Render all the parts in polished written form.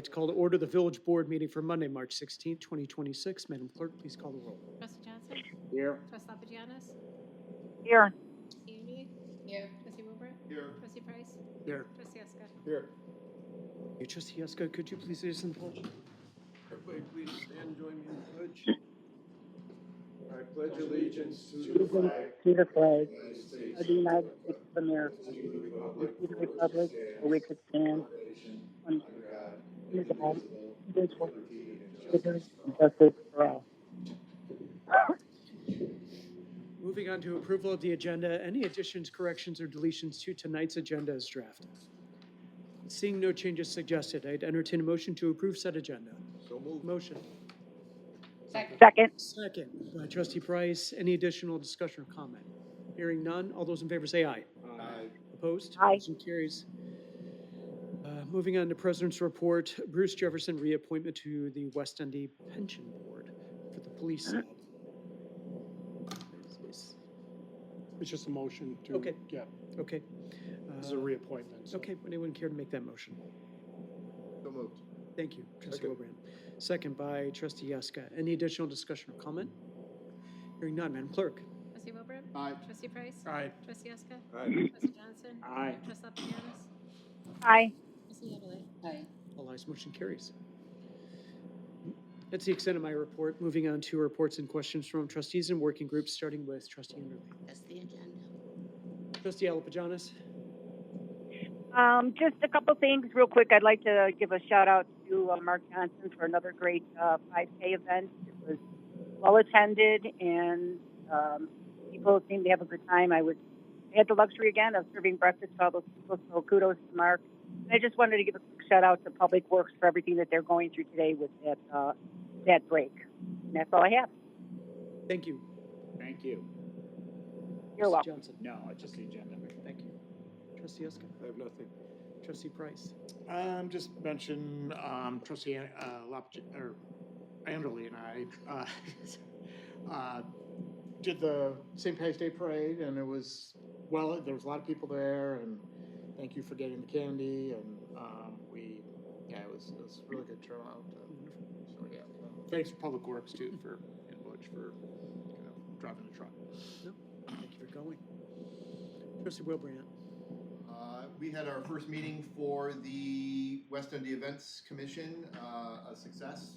To call to order the village board meeting for Monday, March 16th, 2026. Madam Clerk, please call the roll. Trustee Johnson? Here. Trustee Lapigianis? Here. Trustee Amy? Here. Trustee Wilbur? Here. Trustee Price? Here. Trustee Eska? Here. Hey, Trustee Yasko, could you please lead us in the pledge? Everybody please stand and join me in the pledge. I pledge allegiance to the flag To the flag of the United States of the United States of America, and to the and republic to the republic for which it stands, one under God, indivisible, liberty and justice and justice for all. Moving on to approval of the agenda. Any additions, corrections, or deletions to tonight's agenda as drafted? Seeing no changes suggested, I'd entertain a motion to approve said agenda. So moved. Motion. Second. Second by Trustee Price. Any additional discussion or comment? Hearing none. All those in favor say aye. Aye. Opposed? Aye. Motion carries. Moving on to President's Report, Bruce Jefferson reappointment to the West End Pension Board for the police side. It's just a motion to. Okay. Yeah, Okay. this is a reappointment. so. Okay, anyone care to make that motion? So moved. Thank you, Trustee Second. Wilbrand. Second by Trustee Yaska. Any additional discussion or comment? Hearing none, Madam Clerk. Trustee Wilbur? Aye. Trustee Price? Aye. Trustee Eska? Aye. Trustee Johnson? Aye. Trustee Lapigianis? Aye. Trustee Eberly? Aye. All ayes, motion carries. That's the extent of my report. Moving on to reports and questions from trustees and working groups, starting with Trustee Enderle. That's the agenda. Trustee Alapajanis. Just a couple things real quick. I'd like to give a shout out to Mark Johnson for another great 5K event. It was well attended and people seemed to have a good time. I had the luxury again of serving breakfast to all those people, so kudos to Mark. And I just wanted to give a quick shout out to Public Works for everything that they're going through today with that break. And that's all I have. Thank you. Thank you. You're Trustee welcome. Johnson. No, it's just the agenda. Thank you. Trustee Eska. I have nothing. Trustee Price. Just mention, trustee, Anderly and I, did the St. Patty's Day Parade and it was, well, there was a lot of people there and thank you for getting the candy and, it was a really good turnout. So, yeah, thanks to Public Works too for, and Butch for, driving the truck. No, thank you for going. Trustee Wilbrand. We had our first meeting for the West End Events Commission, a success.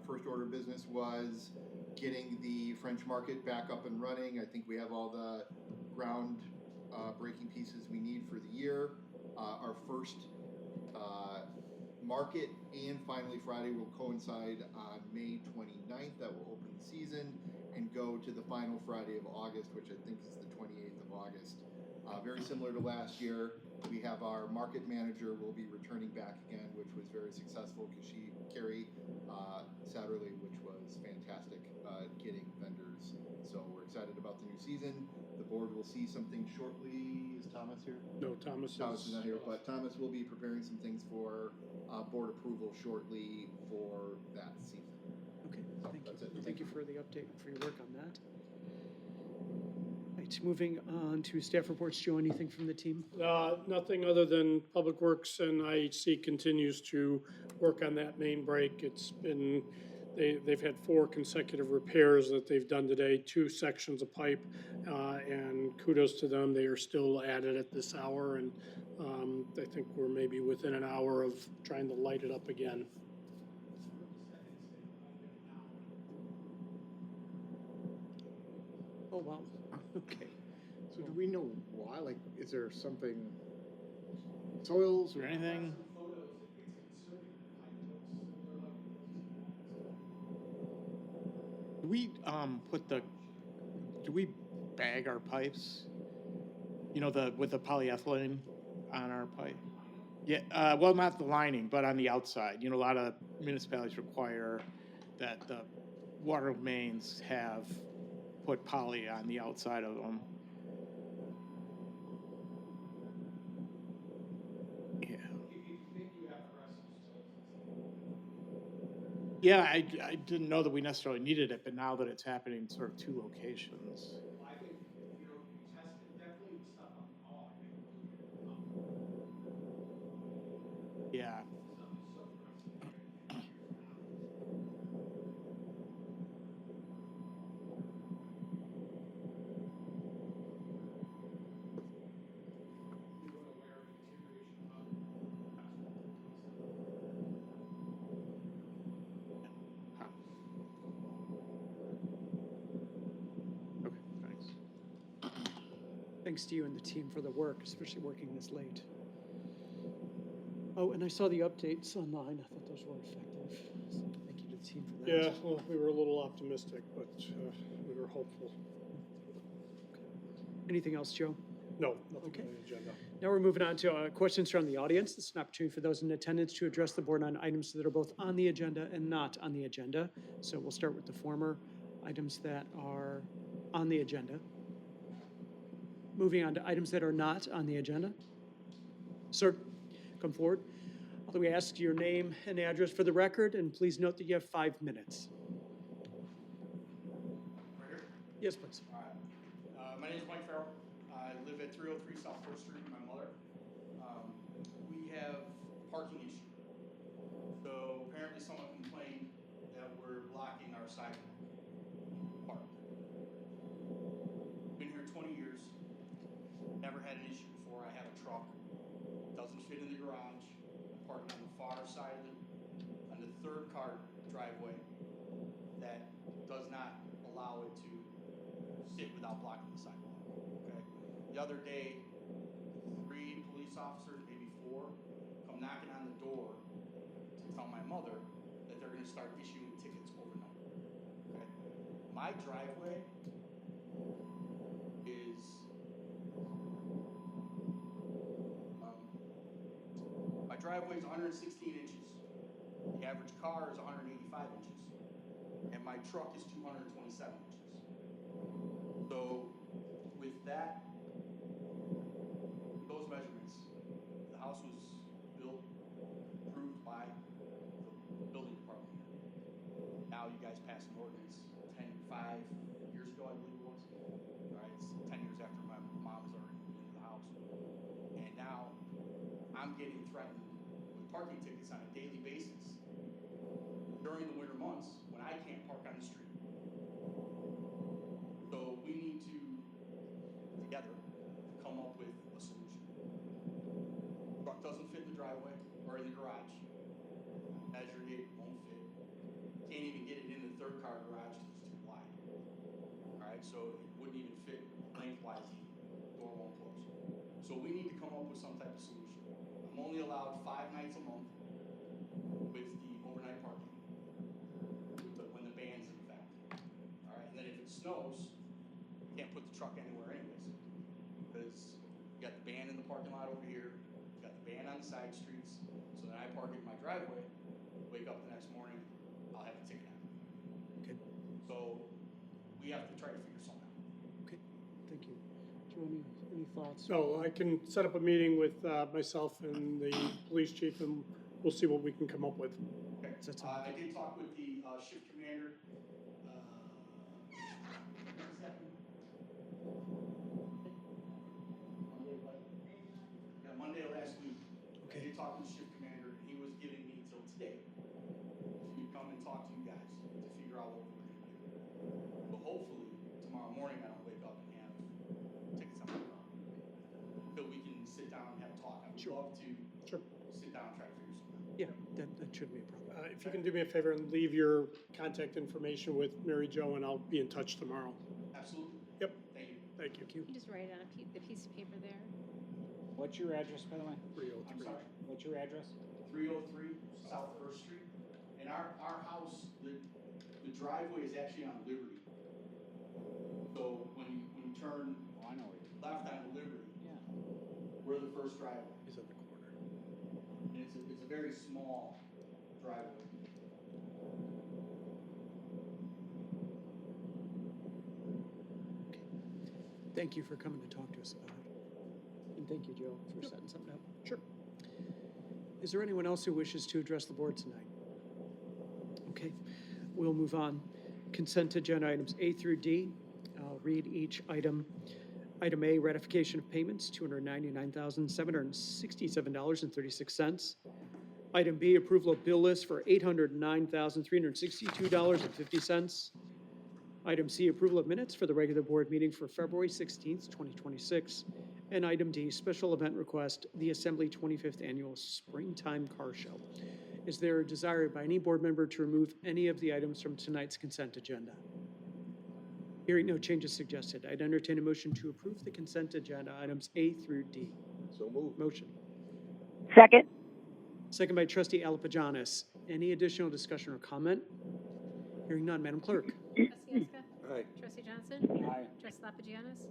First order of business was getting the French Market back up and running. I think we have all the ground breaking pieces we need for the year. Our first market and finally Friday will coincide on May 29th. That will open the season and go to the final Friday of August, which I think is the 28th of August. Very similar to last year. We have our market manager will be returning back again, which was very successful because Carrie Satterley, which was fantastic getting vendors. So we're excited about the new season. The board will see something shortly. Is Thomas here? No, Thomas Thomas is not here, but Thomas will be preparing some things for board approval shortly for that season. Okay, thank That's you. it. Thank you for the update, for your work on that. Right, moving on to staff reports. Joe, anything from the team? Nothing other than Public Works and IHC continues to work on that main break. It's been, they've had 4 consecutive repairs that they've done today, 2 sections of pipe, and kudos to them. They are still at it at this hour, and I think we're maybe within an hour of trying to light it up again. Oh, wow. Okay. So do we know why? Like, is there something, soils or anything? Do we, do we bag our pipes? You know, with the polyethylene on our pipe? Yeah, well, not the lining, but on the outside. You know, a lot of municipalities require that the water mains have put poly on the outside of them. Yeah. Yeah, I didn't know that we necessarily needed it, but now that it's happening in sort of 2 locations. I think, you test it, definitely with stuff on the call, I think. Yeah. Thanks to you and the team for the work, especially working this late. Oh, and I saw the updates online. I thought those were effective. So thank you to the team for that. Yeah, well, we were a little optimistic, but we were hopeful. Anything else, Joe? No, nothing Okay. on the agenda. Now we're moving on to questions from the audience. This is an opportunity for those in attendance to address the board on items that are both on the agenda and not on the agenda. So we'll start with the former items that are on the agenda. Moving on to items that are not on the agenda. Sir, come forward. Although we ask your name and address for the record, and please note that you have 5 minutes. Right here? Yes, please. All right. My name is Mike Farrell. I live at 303 South First Street with my mother. We have parking issue. So apparently someone complained that we're blocking our sidewalk. Park. Been here 20 years. Never had an issue before. I have a truck. Doesn't fit in the garage. I'm parking on the far side of on the third car driveway that does not allow it to sit without blocking the sidewalk. Okay. The other day, 3 police officers, maybe 4, come knocking on the door to tell my mother that they're going to start issuing tickets overnight. Okay. My driveway is my driveway is 116 inches. The average car is 185 inches, and my truck is 227 inches. So, with that, those measurements, the house was built, approved by the building department. Now you guys passed an ordinance 5 years ago, I believe it was. All right, it's 10 years after my mom was already moved into the house. And now I'm getting threatened with parking tickets on a daily basis during the winter months when I can't park on the street. So we need to, together, come up with a solution. Truck doesn't fit in the driveway or in the garage. Measured it, won't fit. Can't even get it in the third car garage because it's too wide. All right, so it wouldn't even fit lengthwise. The door won't close. So we need to come up with some type of solution. I'm only allowed 5 nights a month with the overnight parking, when the ban's in effect. All right, and then if it snows, you can't put the truck anywhere anyways, because you got the ban in the parking lot over here, you got the ban on the side streets. So then I park in my driveway, wake up the next morning, I'll have a ticket on it. Okay, So we have to try to figure something out. okay, thank you. Joe, any thoughts? No, I can set up a meeting with myself and the police chief, and we'll see what we can come up with. Okay. Does that sound I did talk with the shift commander. Monday of last week. Okay. I did talk with the shift commander, and he was giving me till today to come and talk to you guys to figure out what we're going to do. But hopefully tomorrow morning I don't wake up and have tickets on my car. So we can sit down and have a talk. I would Sure. love to Sure. sit down and try to figure something out. Yeah, that shouldn't be a problem. If you can do me a favor and leave your contact information with Mary Jo, and I'll be in touch tomorrow. Absolutely. Yep, Thank you. thank you. Thank you. You just write it on the piece of paper there. What's your address, by the way? I'm 303. sorry. What's your address? 303 South First Street. And our house, the driveway is actually on Liberty. So when you turn Oh, I know where you left on Liberty, Yeah. we're the first driveway. He's on the corner. And it's a very small driveway. Thank you for coming to talk to us about it. And thank you, Joe, for setting something up. Sure. Is there anyone else who wishes to address the board tonight? Okay, we'll move on. Consent agenda items A through D. I'll read each item. Item A, ratification of payments, $299,767.36. Item B, approval of bill list for $809,362.50. Item C, approval of minutes for the regular board meeting for February 16th, 2026. And item D, special event request, the Assembly 25th Annual Springtime Car Show. Is there a desire by any board member to remove any of the items from tonight's consent agenda? Hearing no changes suggested, I'd entertain a motion to approve the consent agenda items A through D. So moved. Motion. Second. Second by trustee Alapajanis. Any additional discussion or comment? Hearing none, Madam Clerk. Trustee Eska? Aye. Trustee Johnson? Aye. Trustee Lapagianis?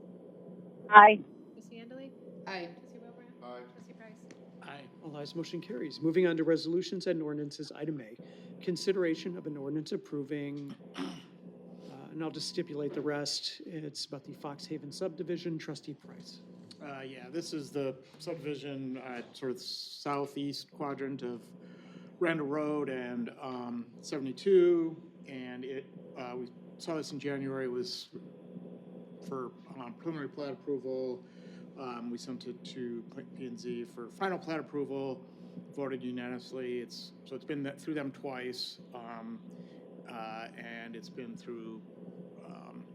Aye. Trustee Andalou? Aye. Trustee Wilbrand? Aye. Trustee Price? Aye. All ayes, motion carries. Moving on to resolutions and ordinances, item A, consideration of an ordinance approving, and I'll just stipulate the rest. It's about the Fox Haven subdivision. Trustee Price. Yeah, this is the subdivision, sort of southeast quadrant of Randall Road and 72. And we saw this in January, it was for preliminary plat approval. We sent it to P&Z for final plat approval, voted unanimously. So it's been through them twice, and it's been through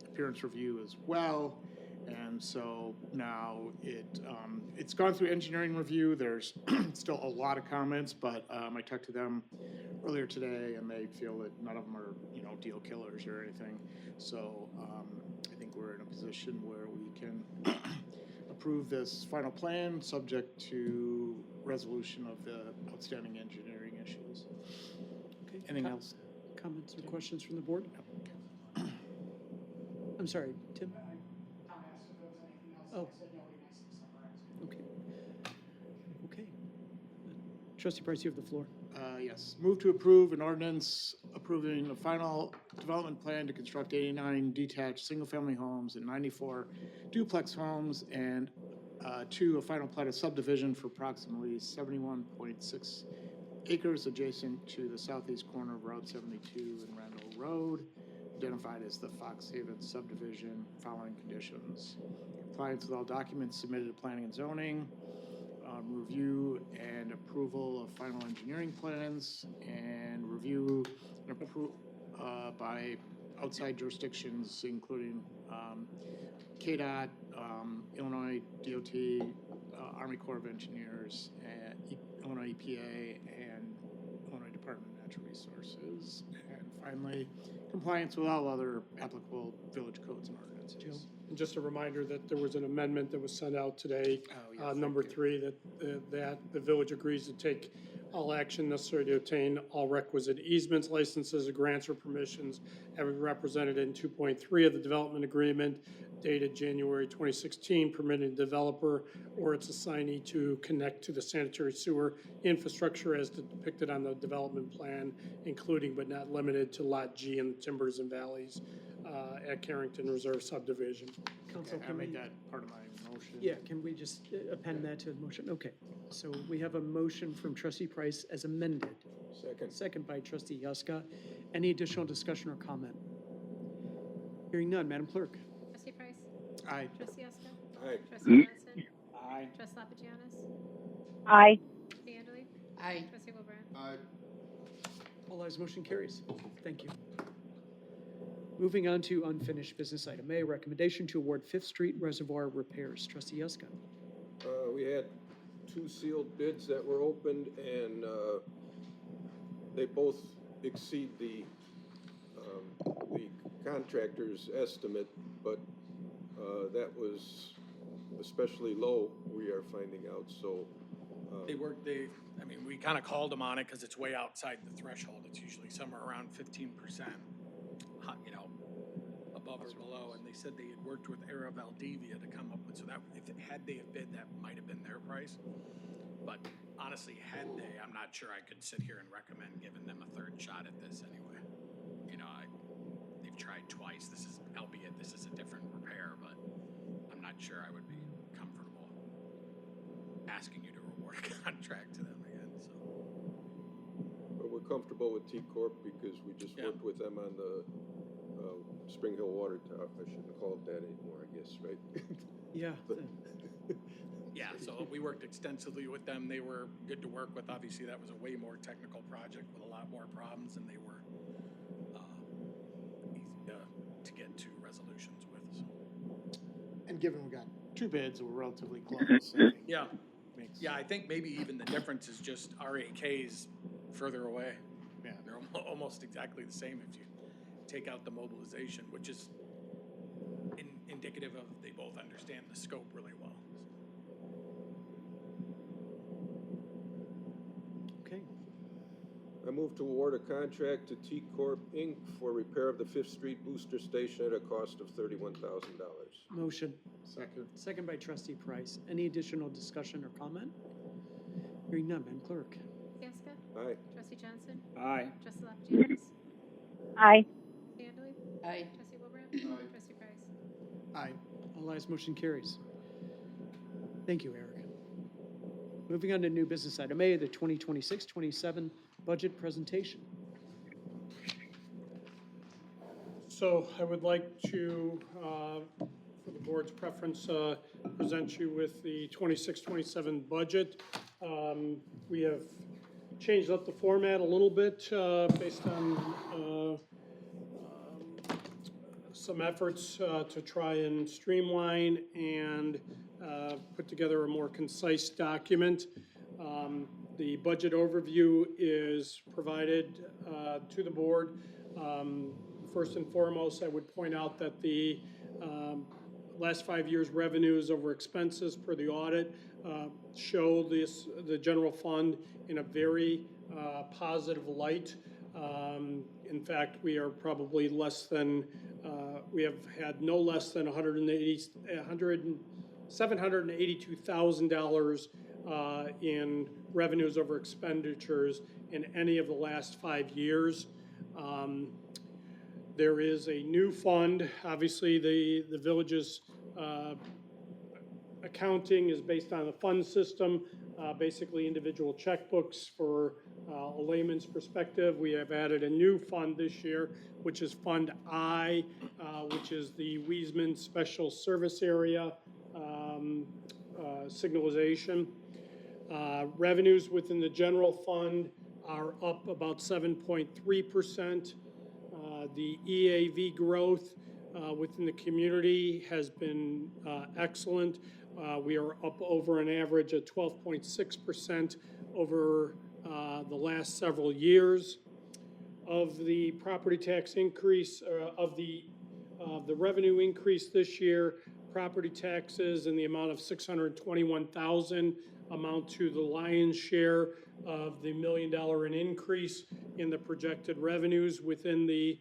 appearance review as well. And so now it's gone through engineering review. There's still a lot of comments, but I talked to them earlier today, and they feel that none of them are, deal killers or anything. So I think we're in a position where we can approve this final plan, subject to resolution of the outstanding engineering issues. Okay. Anything else? Comments or questions from the board? I'm sorry, Tim? Tom asked if there was anything else, Oh. I said no, we nicely summarized. Okay. Okay. Trustee Price, you have the floor. Yes, move to approve an ordinance approving a final development plan to construct 89 detached single-family homes and 94 duplex homes, and a final plat of subdivision for approximately 71.6 acres adjacent to the southeast corner of Route 72 and Randall Road, identified as the Fox Haven subdivision, following conditions. Compliance with all documents submitted to planning and zoning, review and approval of final engineering plans, and review and approve by outside jurisdictions, including KDOT, Illinois DOT, Army Corps of Engineers, Illinois EPA, and Illinois Department of Natural Resources. And finally, compliance with all other applicable village codes and ordinances. And just a reminder that there was an amendment that was sent out today, Oh, yes, number thank you. 3, that the village agrees to take all action necessary to obtain all requisite easements, licenses, grants, or permissions having represented in 2.3 of the development agreement dated January 2016, permitting the developer or its assignee to connect to the sanitary sewer infrastructure as depicted on the development plan, including but not limited to Lot G in the Timbers and Valleys at Carrington Reserve subdivision. Council, I can we, made that part of my motion. yeah, can we just append that to the motion? Okay. So we have a motion from trustee Price as amended. Second. Second by trustee Huska. Any additional discussion or comment? Hearing none, Madam Clerk. Trustee Price? Aye. Trustee Eska? Aye. Trustee Johnson? Aye. Trustee Lapagianis? Aye. Trustee Andalou? Aye. Trustee Wilbrand? Aye. All ayes, motion carries. Thank you. Moving on to unfinished business item A, recommendation to award Fifth Street Reservoir repairs. Trustee Huska. We had 2 sealed bids that were opened, and they both exceed the contractor's estimate, but that was especially low, we are finding out, so. We kind of called them on it because it's way outside the threshold. It's usually somewhere around 15%, above or below. And they said they had worked with Era Valdivia to come up with, so that had they have bid, that might have been their price. But honestly, had they, I'm not sure I could sit here and recommend giving them a third shot at this anyway. They've tried twice. Albeit this is a different repair, but I'm not sure I would be comfortable asking you to reward a contract to them again, so. But we're comfortable with T-Corp because we just Yeah. worked with them on the Spring Hill Water Tower. I shouldn't call it that anymore, I guess, right? Yeah. Yeah, so we worked extensively with them. They were good to work with. Obviously, that was a way more technical project with a lot more problems than they were easy to get to resolutions with, so. And given we got 2 bids, we're relatively close. I think Yeah. makes- Yeah, I think maybe even the difference is just RAK's further away. Yeah. They're almost exactly the same if you take out the mobilization, which is indicative of they both understand the scope really well. Okay, I move to award a contract to T Corp Inc. for repair of the Fifth Street Booster Station at a cost of $31,000. motion. Second. Second by trustee Price. Any additional discussion or comment? Hearing none, Madam Clerk. Kaska? Aye. Trustee Johnson? Aye. Trustee Lapinus? Aye. Trustee Andalou? Aye. Trustee Wilbrand? Aye. Trustee Price? Aye. All ayes, motion carries. Thank you, Eric. Moving on to new business item A, the 2026-27 budget presentation. So I would like to, for the board's preference, present you with the 26-27 budget. We have changed up the format a little bit based on some efforts to try and streamline and put together a more concise document. The budget overview is provided to the board. First and foremost, I would point out that the last 5 years' revenues over expenses per the audit show the general fund in a very positive light. In fact, we are probably less than, we have had no less than $782,000 in revenues over expenditures in any of the last 5 years. There is a new fund. Obviously, the village's accounting is based on a fund system, basically individual checkbooks. For a layman's perspective, we have added a new fund this year, which is Fund I, which is the Wiesman Special Service Area signalization. Revenues within the general fund are up about 7.3%. The EAV growth within the community has been excellent. We are up over an average of 12.6% over the last several years. Of the property tax increase, of the revenue increase this year, property taxes in the amount of $621,000 amount to the lion's share of the $1 million in increase in the projected revenues within the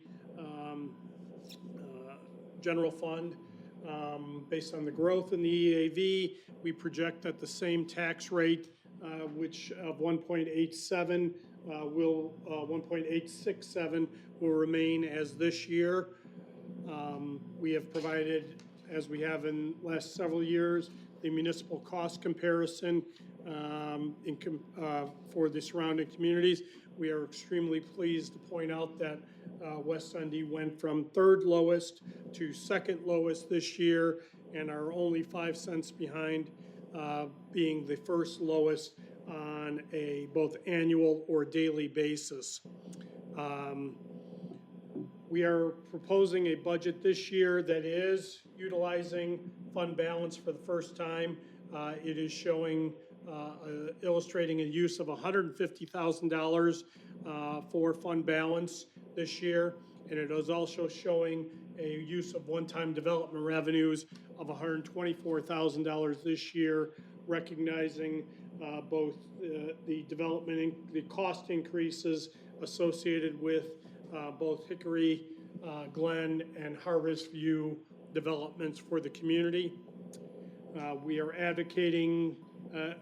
general fund. Based on the growth in the EAV, we project that the same tax rate, which of 1.87 1.867 will remain as this year. We have provided, as we have in last several years, the municipal cost comparison for the surrounding communities. We are extremely pleased to point out that West Dundee went from third lowest to second lowest this year and are only 5 cents behind being the first lowest on a both annual or daily basis. We are proposing a budget this year that is utilizing fund balance for the first time. It is showing, illustrating a use of $150,000 for fund balance this year, and it is also showing a use of one-time development revenues of $124,000 this year, recognizing both the development, the cost increases associated with both Hickory, Glen, and Harvest View developments for the community. We are advocating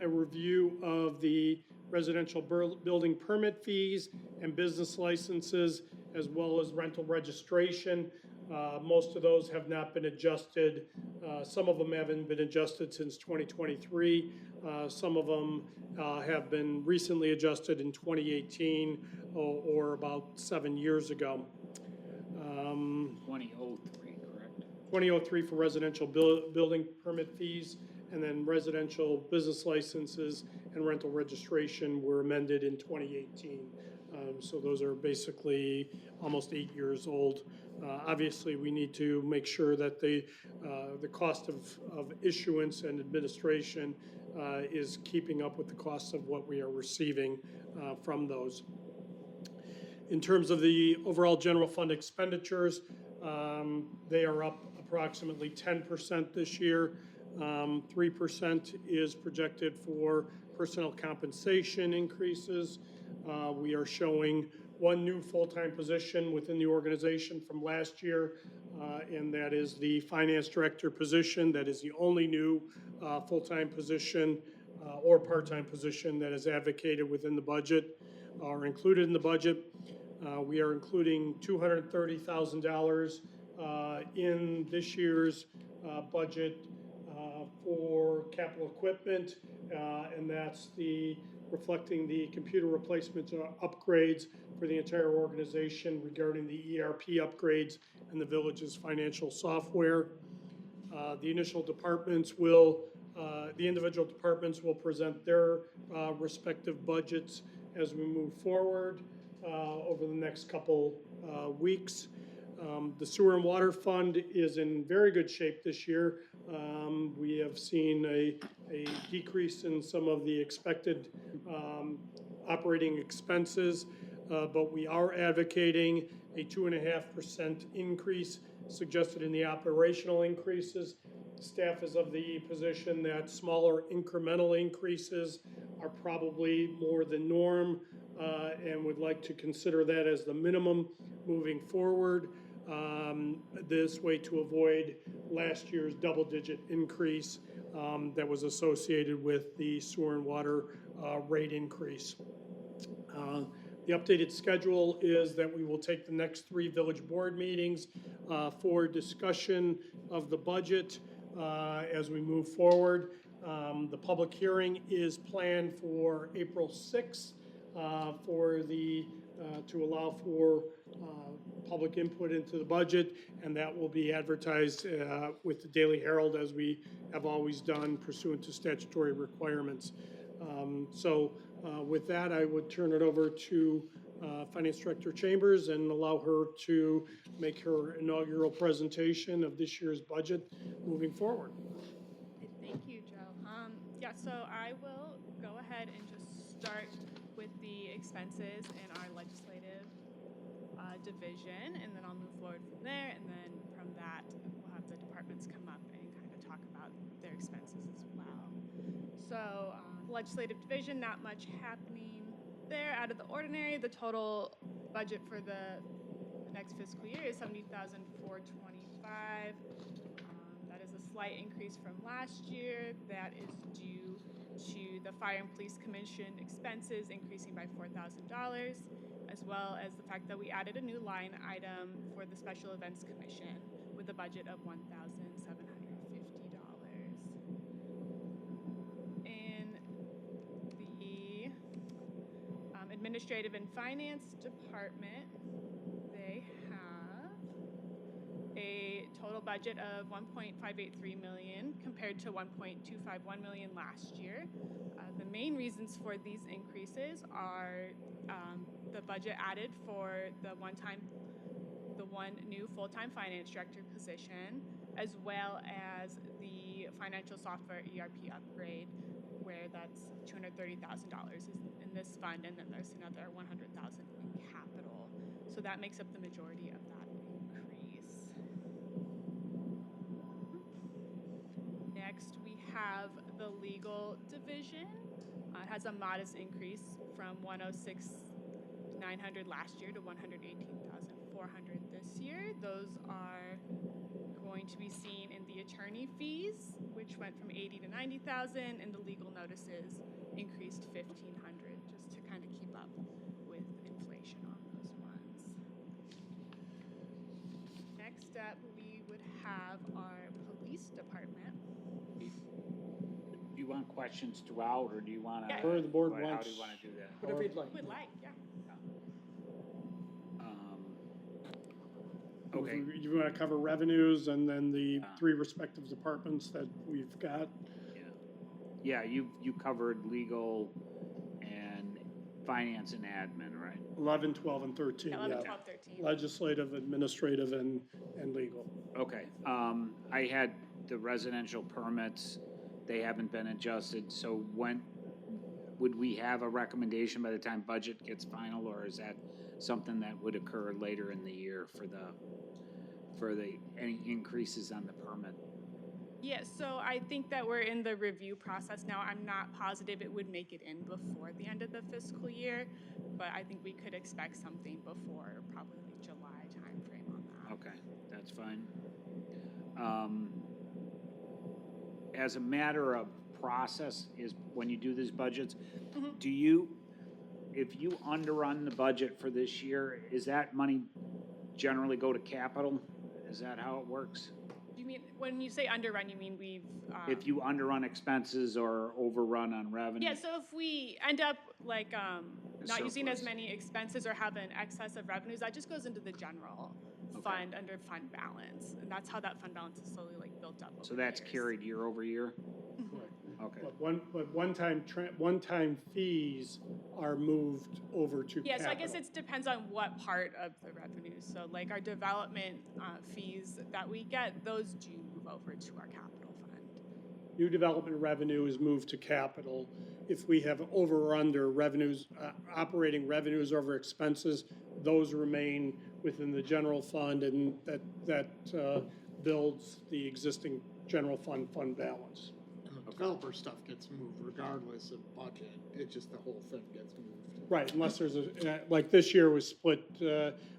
a review of the residential building permit fees and business licenses, as well as rental registration. Most of those have not been adjusted. Some of them haven't been adjusted since 2023. Some of them have been recently adjusted in 2018 or about 7 years ago. 2003, correct? 2003 for residential building permit fees, and then residential business licenses and rental registration were amended in 2018. So those are basically almost 8 years old. Obviously, we need to make sure that the cost of issuance and administration is keeping up with the costs of what we are receiving from those. In terms of the overall general fund expenditures, they are up approximately 10% this year. 3% is projected for personnel compensation increases. We are showing one new full-time position within the organization from last year, and that is the finance director position. That is the only new full-time position or part-time position that is advocated within the budget or included in the budget. We are including $230,000 in this year's budget for capital equipment, and that's reflecting the computer replacements or upgrades for the entire organization regarding the ERP upgrades and the village's financial software. The individual departments will present their respective budgets as we move forward over the next couple weeks. The sewer and water fund is in very good shape this year. We have seen a decrease in some of the expected operating expenses, but we are advocating a 2.5% increase suggested in the operational increases. Staff is of the position that smaller incremental increases are probably more than norm, and would like to consider that as the minimum moving forward. This way to avoid last year's double-digit increase that was associated with the sewer and water rate increase. The updated schedule is that we will take the next 3 village board meetings for discussion of the budget as we move forward. The public hearing is planned for April 6th to allow for public input into the budget, and that will be advertised with the Daily Herald as we have always done pursuant to statutory requirements. With that, I would turn it over to Finance Director Chambers and allow her to make her inaugural presentation of this year's budget moving forward. Thank you, Joe. Yeah, so I will go ahead and just start with the expenses in our legislative division, and then I'll move forward from there, and then from that, we'll have the departments come up and kind of talk about their expenses as well. So, legislative division, not much happening there out of the ordinary. The total budget for the next fiscal year is $70,425. That is a slight increase from last year. That is due to the Fire and Police Commission expenses increasing by $4,000, as well as the fact that we added a new line item for the Special Events Commission with a budget of $1,750. In the Administrative and Finance Department, they have a total budget of $1.583 million compared to $1.251 million last year. The main reasons for these increases are the budget added for the one new full-time finance director position, as well as the financial software ERP upgrade, where that's $230,000 is in this fund, and then there's another $100,000 in capital. So that makes up the majority of that increase. Next, we have the legal division. It has a modest increase from $106,900 last year to $118,400 this year. Those are going to be seen in the attorney fees, which went from $80,000 to $90,000, and the legal notices increased $1,500, just to kind of keep up with inflation on those ones. Next up, we would have our police department. Do you want questions throughout, or do you want to? Yeah. Whatever the board How wants. do you want to do that? Whatever you'd like. Would like, yeah. Okay. You want to cover revenues and then the 3 respective departments that we've got? Yeah, you covered legal and finance and admin, right? 11, 12, and 13, 11, yeah. 12, 13. Legislative, administrative, and legal. Okay, I had the residential permits, they haven't been adjusted, so when, would we have a recommendation by the time budget gets final, or is that something that would occur later in the year for for any increases on the permit? Yeah, so I think that we're in the review process now. I'm not positive it would make it in before the end of the fiscal year, but I think we could expect something before probably like July timeframe on that. Okay, that's fine. As a matter of process, is when you do these budgets, Mhm. do you, if you underrun the budget for this year, is that money generally go to capital? Is that how it works? You mean, when you say underrun, you mean we've, If you underrun expenses or overrun on revenue? yeah, so if we end up like, not using as surplus. many expenses or have an excess of revenues, that just goes into the general fund under fund balance. And that's how that fund balance is slowly like built up over So that's years. carried year over year? Correct. Okay. But one-time fees are moved over to Yeah, so I capital. guess it depends on what part of the revenue. So like our development fees that we get, those do move over to our capital fund. New development revenue is moved to capital. If we have over or under revenues, operating revenues over expenses, those remain within the general fund, and that builds the existing general fund balance. And the developer stuff gets moved regardless of budget, it's just the whole thing gets moved. Right, unless there's like this year was split,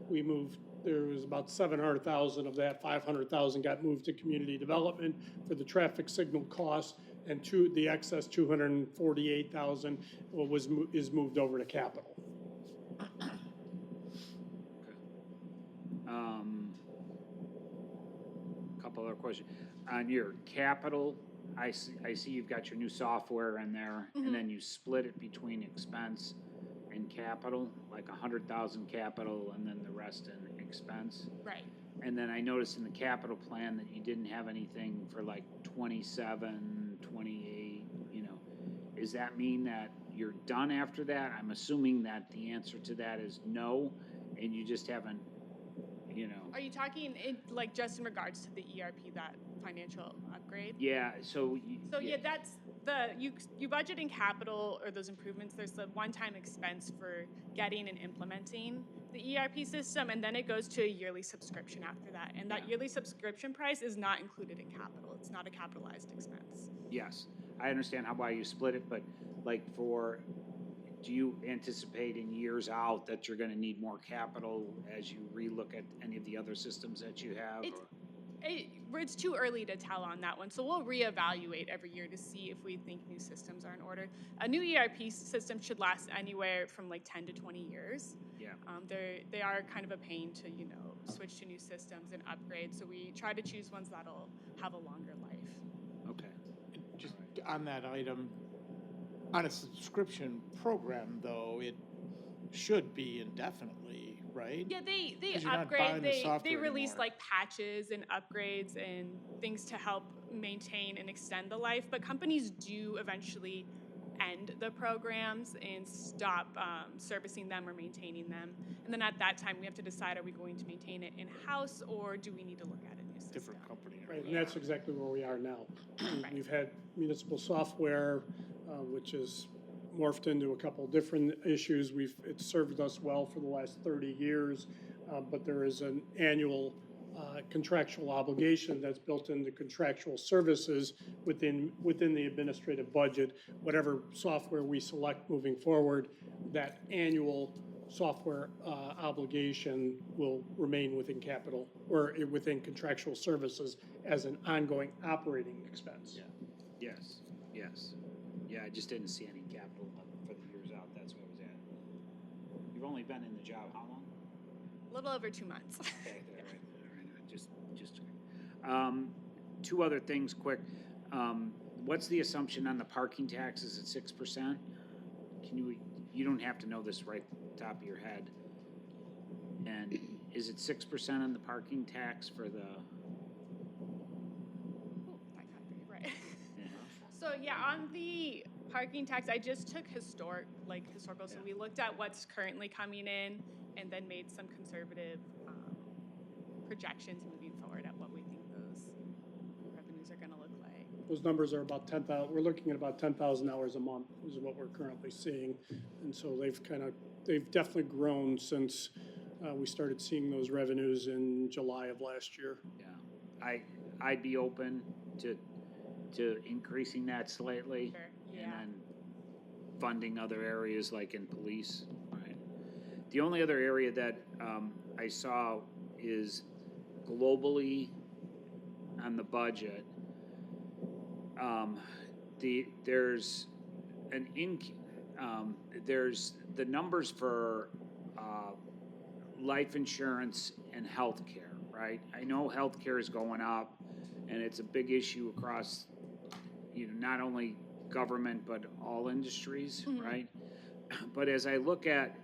we moved, there was about 700,000 of that, 500,000 got moved to community development for the traffic signal costs, and the excess 248,000 is moved over to capital. Couple other questions. On your capital, I see you've got your new software in there, and then you split it between expense and capital, like 100,000 capital and then the rest in expense. Right. And then I noticed in the capital plan that you didn't have anything for like 27, 28, you know. Does that mean that you're done after that? I'm assuming that the answer to that is no, and you just haven't, you know. Are you talking like just in regards to the ERP, that financial upgrade? Yeah, so. So yeah, that's you budget in capital or those improvements. There's a one-time expense for getting and implementing the ERP system, and then it goes to a yearly subscription after that. And that yearly subscription price is not included in capital. It's not a capitalized expense. Yes, I understand why you split it, but like do you anticipate in years out that you're gonna need more capital as you relook at any of the other systems that you have? It's too early to tell on that one, so we'll reevaluate every year to see if we think new systems are in order. A new ERP system should last anywhere from like 10 to 20 years. Yeah. They are kind of a pain to switch to new systems and upgrade, so we try to choose ones that'll have a longer life. Okay. Just on that item, on a subscription program though, it should be indefinitely, right? Yeah, they 'Cause you're not upgrade. buying the They software release anymore. like patches and upgrades and things to help maintain and extend the life. But companies do eventually end the programs and stop servicing them or maintaining them. And then at that time, we have to decide: are we going to maintain it in house or do we need to look at a new system? Different company. Right, and that's exactly where we are now. Right. We've had municipal software, which has morphed into a couple different issues. It's served us well for the last 30 years, but there is an annual contractual obligation that's built into contractual services within the administrative budget. Whatever software we select moving forward, that annual software obligation will remain within capital or within contractual services as an ongoing operating expense. Yeah. Yes, yes. Yeah, I just didn't see any capital for the years out, that's where I was at. You've only been in the job how long? A little over 2 months. Okay, all right, just. Two other things quick. What's the assumption on the parking taxes at 6%? You don't have to know this right at the top of your head. And is it 6% on the parking tax for the? Right. So yeah, on the parking tax, I just took historical. So we looked at what's currently coming in and then made some conservative projections moving forward at what we think those revenues are going to look like. Those numbers are about 10,000, we're looking at about $10,000 a month is what we're currently seeing. And so they've definitely grown since We started seeing those revenues in July of last year. Yeah, I'd be open to increasing that slightly. Sure, And yeah. then funding other areas like in police. Right. The only other area that I saw is globally on the budget. There's there's the numbers for life insurance and healthcare, right? I know healthcare is going up, and it's a big issue across, not only government but all industries, right? But as I look at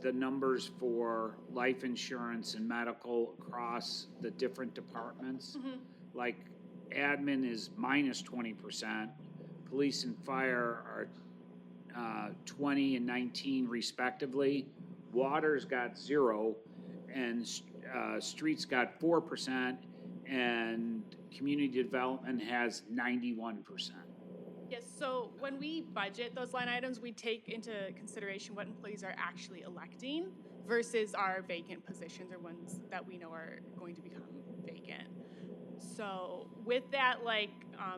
the numbers for life insurance and medical across the different departments, like admin is minus 20%, police and fire are 20 and 19 respectively. Water's got 0, and streets got 4%, and community development has 91%. Yes, so when we budget those line items, we take into consideration what employees are actually electing versus our vacant positions or ones that we know are going to become vacant. So with that, like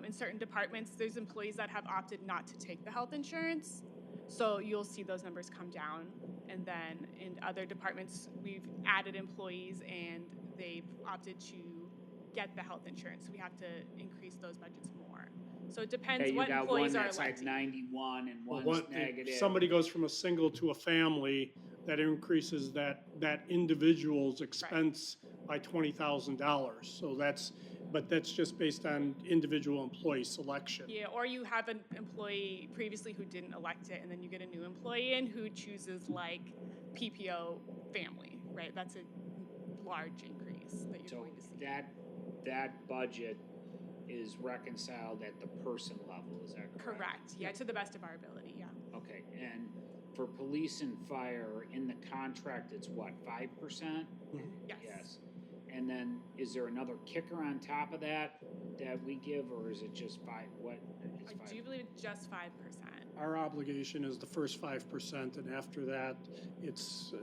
in certain departments, there's employees that have opted not to take the health insurance. So you'll see those numbers come down. And then in other departments, we've added employees and they've opted to get the health insurance. We have to increase those budgets more. So it depends Okay, you what got one employees are that's like electing. 91 and Well, one's negative. if somebody goes from a single to a family, that increases that individual's expense by $20,000. So but that's just based on individual employee selection. Yeah, or you have an employee previously who didn't elect it, and then you get a new employee in who chooses like PPO family, right? That's a large increase that you're So going to see. that budget is reconciled at the person level, is that correct? Correct, yeah, to the best of our ability, yeah. Okay, and for police and fire, in the contract, it's what, 5%? Yes. And then, is there another kicker on top of that we give, or is it just 5? What? It's I 5. do believe it's just 5%. Our obligation is the first 5%, and after that, it's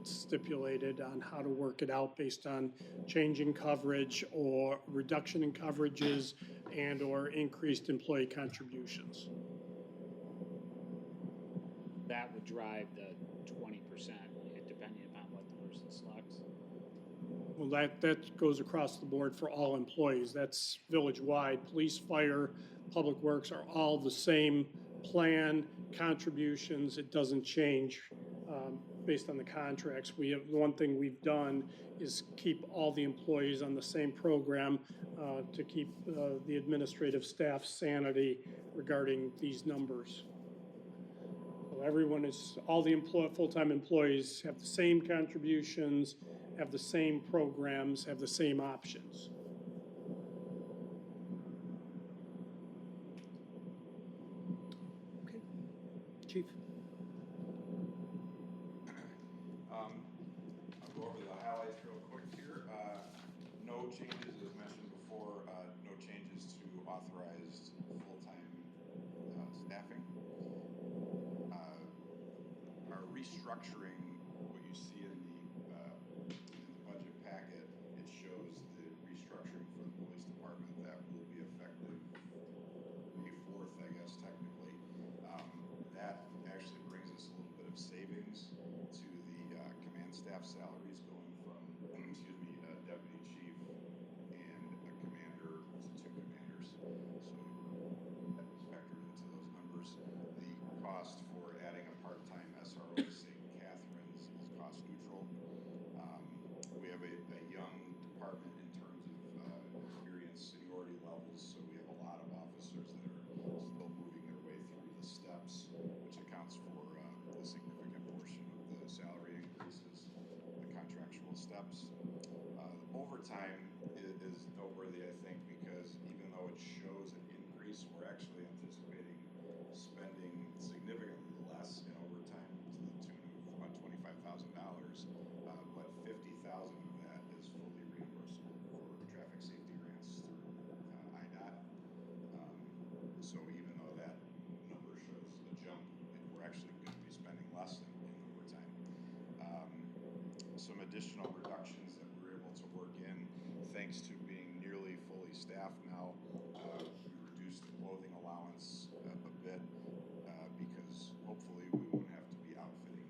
stipulated on how to work it out based on changing coverage or reduction in coverages and or increased employee contributions. That would drive the 20%, depending upon what the person selects. Well, that goes across the board for all employees. That's village-wide. Police, fire, public works are all the same plan, contributions. It doesn't change based on the contracts. The one thing we've done is keep all the employees on the same program to keep the administrative staff sanity regarding these numbers. So all the full-time employees have the same contributions, have the same programs, have the same options. Okay, Chief. I'll go over the highlights real quick here. No changes, as mentioned before, no changes to authorized full-time staffing. Our restructuring, what you see in the budget packet, it shows the restructuring for the police department that will be effective May 4th, I guess, technically. That actually brings us a little bit of savings to the command staff salaries, going from, deputy chief and a commander to 2 commanders. So that was factored into those numbers. The cost for adding a part-time SRO to St. Catharines is cost neutral. additional reductions that we were able to work in, thanks to being nearly fully staffed now. We reduced the clothing allowance a bit, because hopefully we won't have to be outfitting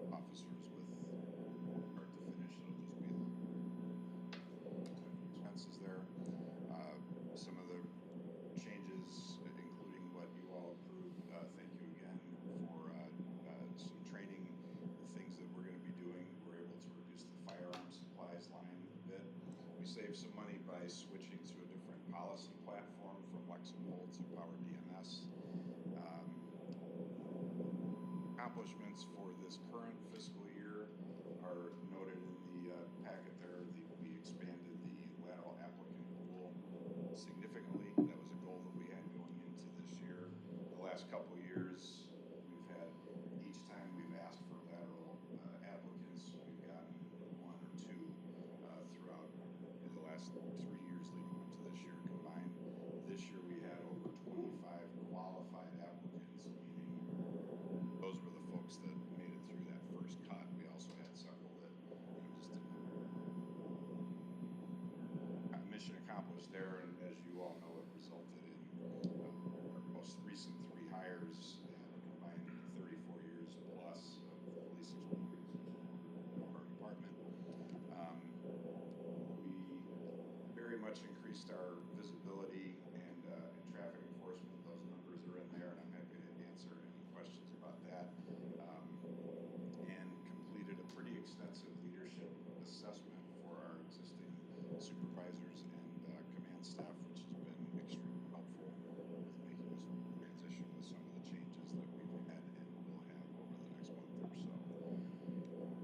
officers with start to finish. It'll just be the expenses there. Some of the changes, including what you all approved, thank you again for some training, the things that we're going to be doing. We're able to reduce the firearm supplies line a bit. We saved some money by switching to a different policy platform from Lexipol to Power DMS. Accomplishments for this current fiscal year are noted in the packet there. We expanded the lateral applicant pool significantly. That was a goal that we had going into this year. The last couple of years, we've had, each time we've asked for lateral applicants, we've gotten one or two throughout the last 3 years leading up to this year combined. This year we had over 25 qualified applicants, meaning those were the folks that made it through that first cut. We also had several that just didn't. Mission accomplished there, and as you all know, it resulted in our most recent 3 hires that combined 34 years plus of police experience in our department. We very much increased our visibility and traffic enforcement. Those numbers are in there, and I'm happy to answer any questions about that. And completed a pretty extensive leadership assessment for our existing supervisors and command staff, which has been extremely helpful with making this transition with some of the changes that we've had and will have over the next month or so.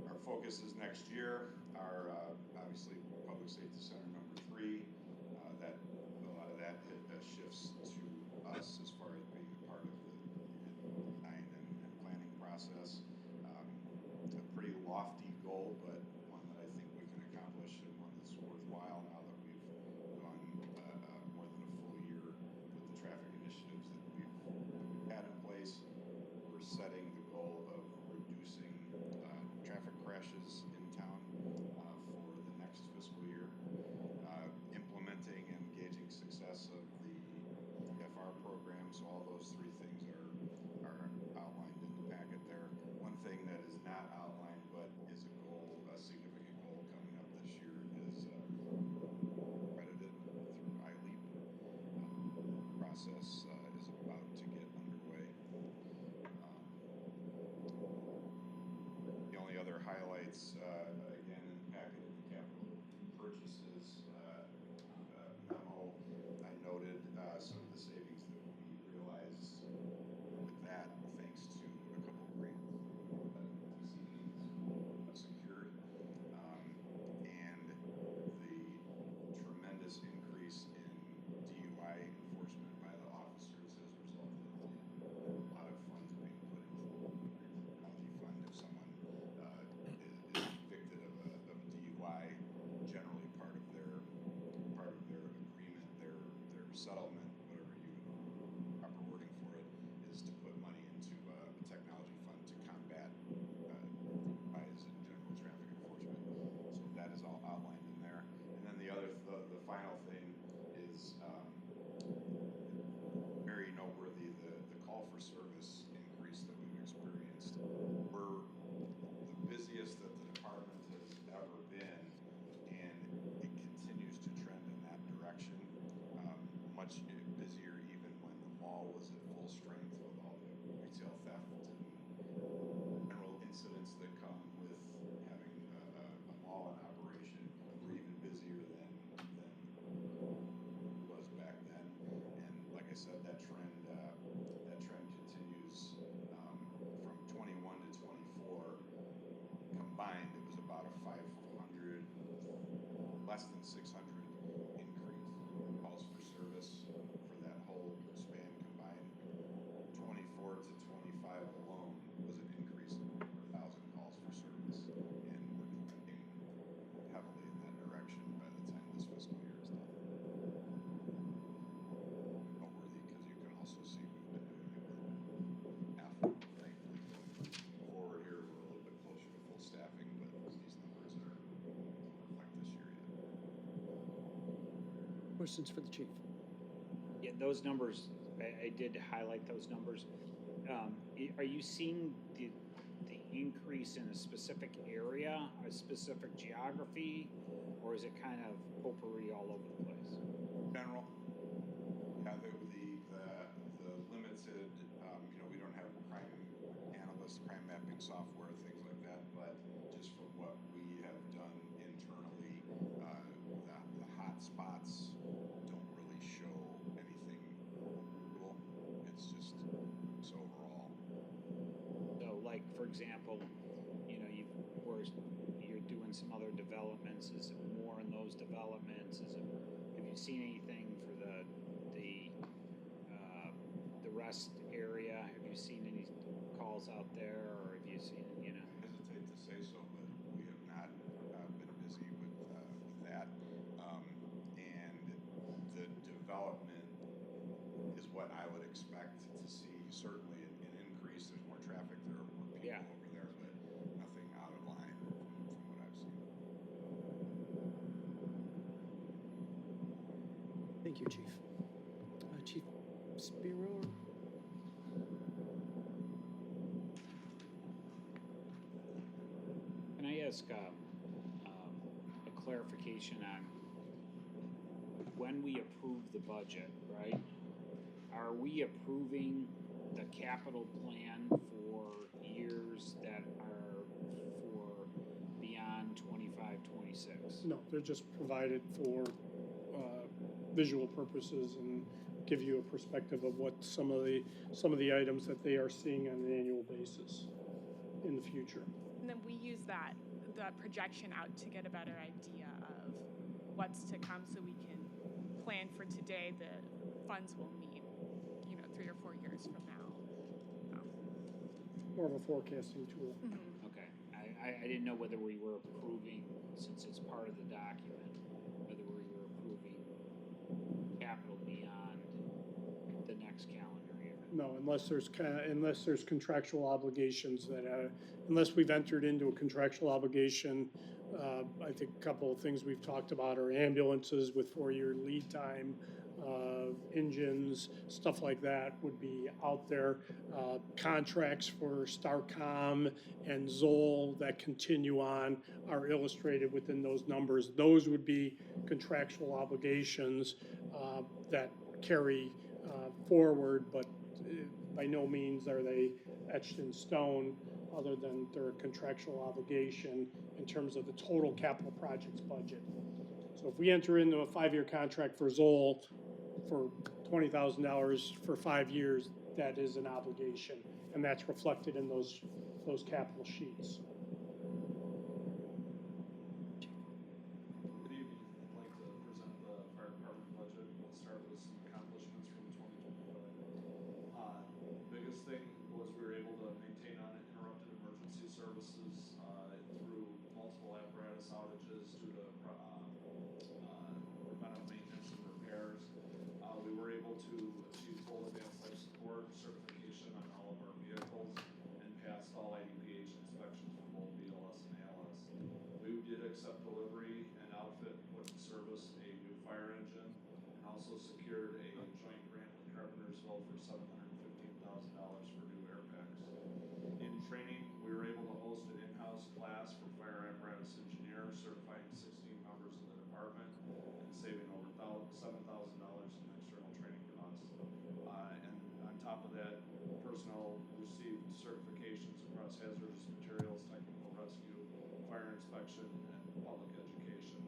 Our focus is next year. Our obviously Public Safety Center number 3. That a lot of that shifts to us as far as being a part of the design and planning process. A pretty lofty goal, but one that I think we can accomplish and one that's worthwhile now that we've gone more than a full year with the traffic initiatives that we've had in place. We're setting the goal of reducing traffic crashes in town for the next fiscal year. Implementing and gauging success of the FR program. So all those 3 things are outlined in the packet there. One thing that is not outlined but is a goal, a significant goal coming up this year is accredited through ILEAP. Process is about to get underway. The only other highlights, again in the packet, in the capital purchases memo, I noted some of the savings that we realized with that, thanks to a couple of grants that TCEs secured, and the tremendous increase in DUI enforcement by the officers has resulted in a lot of funds being put into the technology fund. If someone is convicted of a DUI, generally part of their agreement, their settlement, whatever proper wording for it, is to put money into a technology fund to combat DUIs and general traffic enforcement. So that is all outlined in there. And then the final thing is very noteworthy, the call for service increase that we've experienced. We're the busiest that the department has ever been, and it continues to trend in that direction. Much busier even when the mall was at full strength with all the retail theft and general incidents that come with having a mall in operation. We're even busier than it was back then. And like I said, that trend continues from 21 to 24 combined. It was about a 500, less than 600 increase calls for service for that whole span combined. 24 to 25 alone was an increase of 1,000 calls for service, and we're trending heavily in that direction by the time this fiscal year is done. Noteworthy because you can also see we've been doing it with half, thankfully, going forward here. We're a little bit closer to full staffing, but these numbers are Questions for the chief? Yeah, those numbers, I did highlight those numbers. Are you seeing the increase in a specific area, a specific geography, or is it kind of potpourri all over the place? General, yeah, the limited, we don't have crime analysts, crime mapping software, things like that, but just from what we have done internally, the hot spots don't really show anything rural. It's just, it's overall. So like, for example, you're doing some other developments, is it more in those developments? Have you seen anything for the rest area? Have you seen any calls out there, or have you seen, I hesitate to say so, but we have not been busy with that. And the development is what I would expect to see, certainly an increase. There's more traffic, there are more people over there, but nothing out of line from what I've seen. Thank you, Chief. Chief Spiro? Can I ask a clarification on when we approve the budget, right? Are we approving the capital plan for years that are for beyond 25, 26? No, they're just provided for visual purposes and give you a perspective of what some of the items that they are seeing on an annual basis in the future. And then we use that projection out to get a better idea of what's to come, so we can plan for today the funds we'll need, 3 or 4 years from now. More of a forecasting tool. Okay, I didn't know whether we were approving, since it's part of the document, whether we were approving capital beyond the next calendar year. No, unless there's contractual obligations unless we've entered into a contractual obligation. I think a couple of things we've talked about are ambulances with 4-year lead time, engines, stuff like that would be out there. Contracts for Starcom and Zoll that continue on are illustrated within those numbers. Those would be contractual obligations that carry forward, but by no means are they etched in stone, other than they're a contractual obligation in terms of the total capital projects budget. So if we enter into a 5-year contract for Zoll for $20,000 for 5 years, that is an obligation, and that's reflected in those capital sheets. Good evening. I'd like to present the fire department budget. We'll start with some accomplishments from 2025. Biggest thing was we were able to maintain uninterrupted emergency services through multiple apparatus outages due to preventive maintenance and repairs. We were able to achieve full advanced life support certification on all of our vehicles and passed all IDPH inspections for both BLS and ALS. We did accept delivery and outfit and put in service a new fire engine, and also secured a joint grant with Carpentersville for $715,000 for new air packs. In training, we were able to host an in-house class for fire apparatus engineers, certifying 16 members of the department and saving over $7,000 in external training costs. And on top of that, personnel received certifications across hazardous materials, technical rescue, fire inspection, and public education.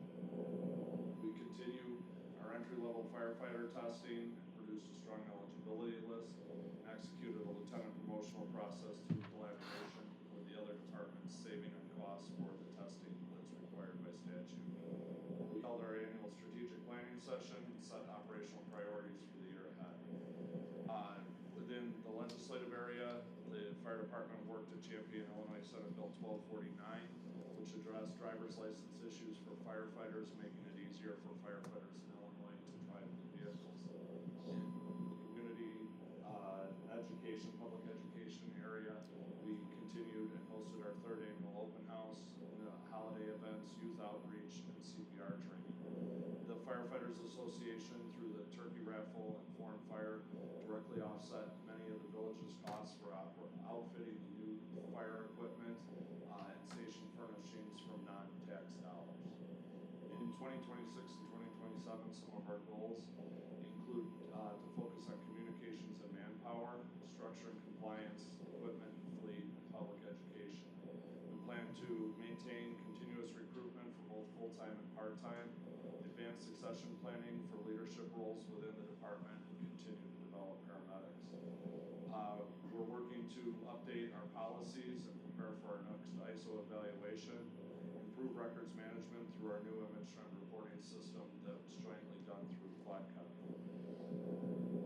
We continue our entry-level firefighter testing, produced a strong eligibility list, and executed a lieutenant promotional process through collaboration with the other departments, saving on costs for the testing that's required by statute. We held our annual strategic planning session and set operational priorities for the year ahead. Within the legislative area, the fire department worked to champion Illinois Senate Bill 1249, which addressed driver's license issues for firefighters, making it easier for firefighters in Illinois to drive new vehicles. In the community education, public education area, we continued and hosted our 3rd annual open house, holiday events, youth outreach, and CPR training. The Firefighters Association raffle and foreign fire directly offset many of the village's costs for outfitting the new fire equipment and station furnishings from non-tax dollars. In 2026 and 2027, some of our goals include to focus on communications and manpower, structure and compliance, equipment and fleet, and public education. We plan to maintain continuous recruitment for both full-time and part-time, advance succession planning for leadership roles within the department, and continue to develop paramedics. We're working to update our policies and prepare for our next ISO evaluation, improve records management through our new image trend reporting system that was jointly done through FlatCut.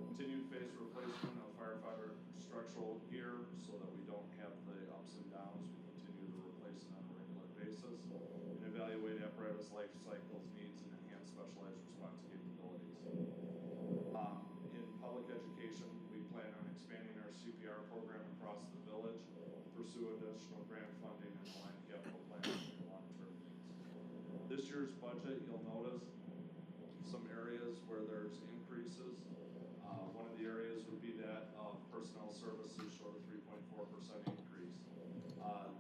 Continued phased replacement of firefighter structural gear so that we don't have the ups and downs. We continue to replace it on a regular basis and evaluate apparatus life cycles needs and enhance specialized response capabilities. In public education, we plan on expanding our CPR program across the village, pursue additional grant funding and align capital planning with long-term needs. This year's budget, you'll notice some areas where there's increases. One of the areas would be that of personnel services showed a 3.4% increase.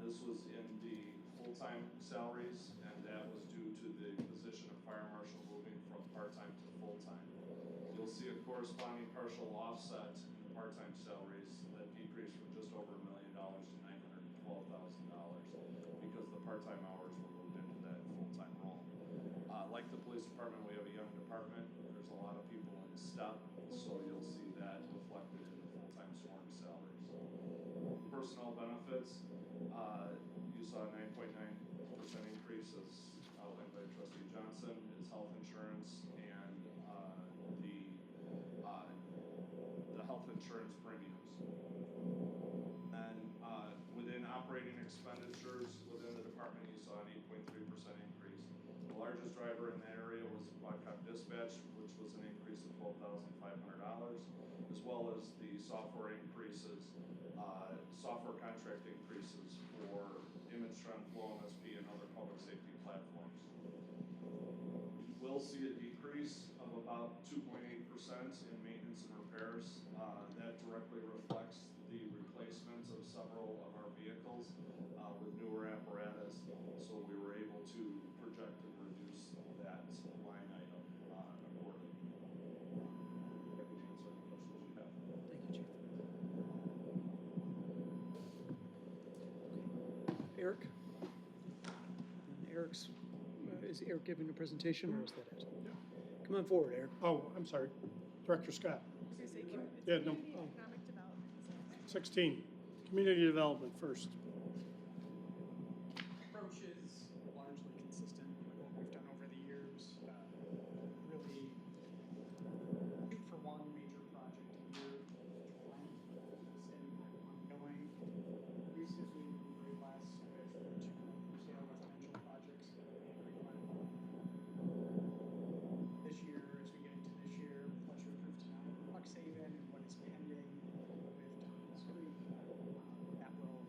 This was in the full-time salaries, and that was due to the position of fire marshal moving from part-time to full-time. You'll see a corresponding partial offset in the part-time salaries that decreased from just over $1 million to $912,000 because the part-time hours were moved into that full-time role. Like the police department, we have a young department. There's a lot of people in step, so you'll see that reflected in the full-time sworn salaries. Personnel benefits, you saw a 9.9% increase as outlined by Trustee Johnson, is health insurance and the health insurance premiums. And within operating expenditures within the department, you saw an 8.3% increase. The largest driver in that area was Quadcom Dispatch, which was an increase of $12,500, as well as the software increases, software contract increases for ImageTrend, Flow MSP, and other public safety platforms. We'll see a decrease of about 2.8% in maintenance and repairs. That directly reflects the replacements of several of our vehicles with newer apparatus, so we were able to project and reduce that line item accordingly. Happy to answer any questions you have. Thank you, Chief. Eric? And Eric's, is Eric giving a presentation or is that it? Yeah. Come on forward, Eric. Oh, I'm sorry. Director Scott. I was gonna say, it's Yeah, no. community economic development. 16, community development first. Approach is largely consistent with what we've done over the years. Really shoot for one major project a year, ongoing. Recently, we were very blessed with two for-sale residential projects that we agreed on. This year, as we get into this year, pleasure approved tonight, Buxhaven and what is pending with Thomas Creek, that will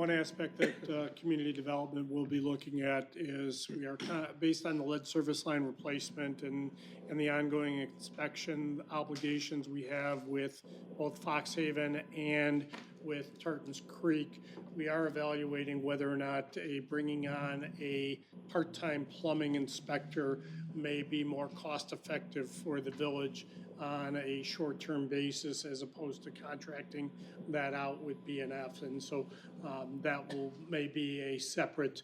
one aspect that community development will be looking at is we are based on the lead service line replacement and the ongoing inspection obligations we have with both Fox Haven and with Tartans Creek. We are evaluating whether or not bringing on a part-time plumbing inspector may be more cost-effective for the village on a short-term basis as opposed to contracting that out with BNF. And so that may be a separate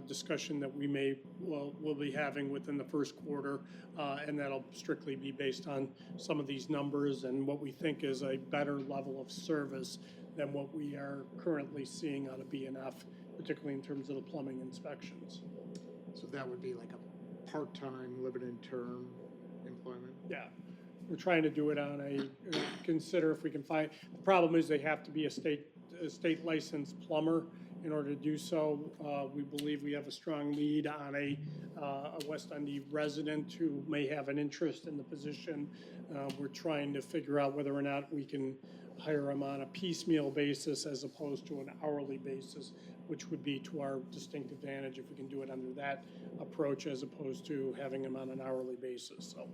discussion that we'll be having within the first quarter, and that'll strictly be based on some of these numbers and what we think is a better level of service than what we are currently seeing out of BNF, particularly in terms of the plumbing inspections. So that would be like a part-time, limited term employment? Yeah, we're trying to do it on consider if we can find, the problem is they have to be a state licensed plumber in order to do so. We believe we have a strong lead on a West Dundee resident who may have an interest in the position. We're trying to figure out whether or not we can hire them on a piecemeal basis as opposed to an hourly basis, which would be to our distinct advantage if we can do it under that approach as opposed to having them on an hourly basis. So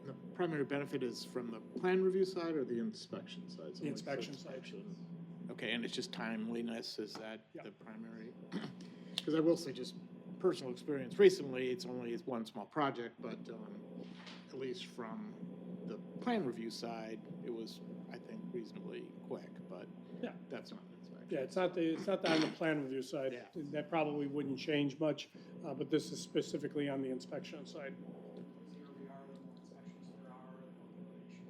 The primary benefit is from the plan review side or the inspection side? the inspection side. Okay, and it's just timeliness, is that Yeah. the primary? Because I will say, just personal experience, recently, it's one small project, but at least from the plan review side, it was, I think, reasonably quick, but Yeah. that's not an inspection. Yeah, it's not on the plan review side. Yeah. That probably wouldn't change much, but this is specifically on the inspection side. Zero VR, the more inspections there are, the more litigation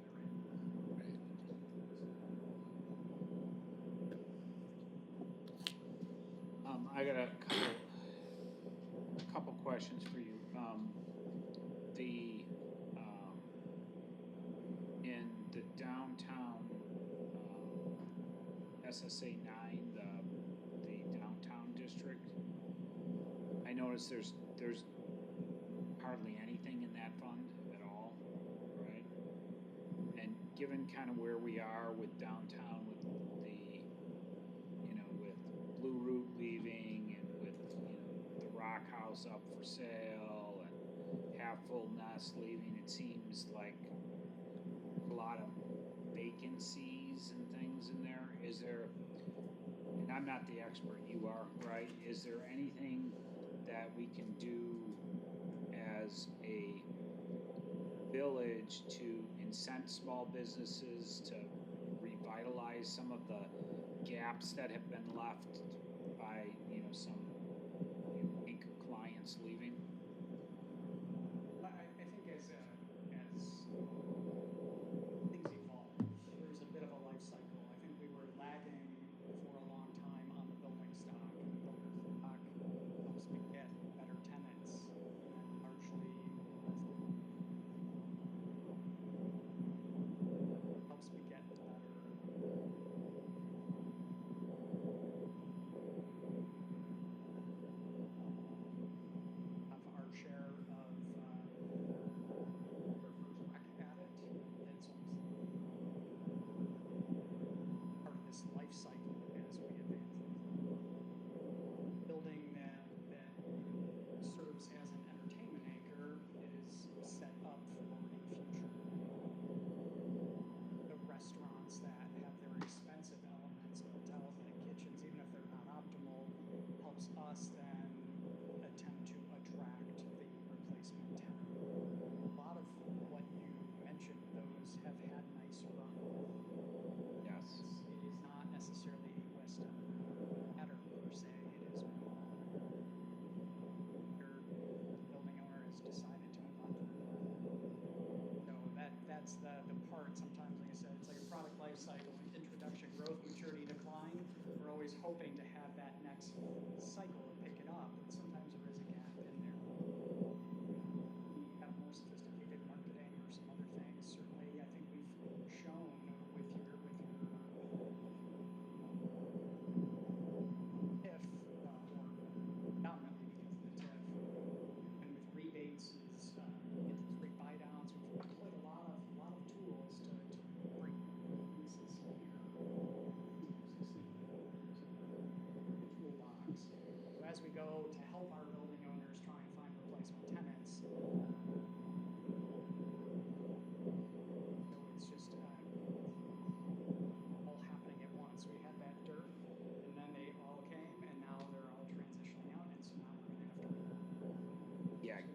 there is. I got a couple questions for you. In the downtown, SSA 9, the downtown district, I noticed there's hardly anything in that fund at all, right? And given kind of where we are with downtown, with with Blue Root leaving and with, the Rock House up for sale and Half Full Nest leaving, it seems like a lot of vacancies and things in there. Is there, and I'm not the expert, you are, right? Is there anything that we can do as a village to incent small businesses to revitalize some of the gaps that have been left by, some ink clients leaving? I think as things evolve, there's a bit of a life cycle. I think we were lagging for a long time on the building stock, and the building stock helps me get better tenants, and largely helps me get better.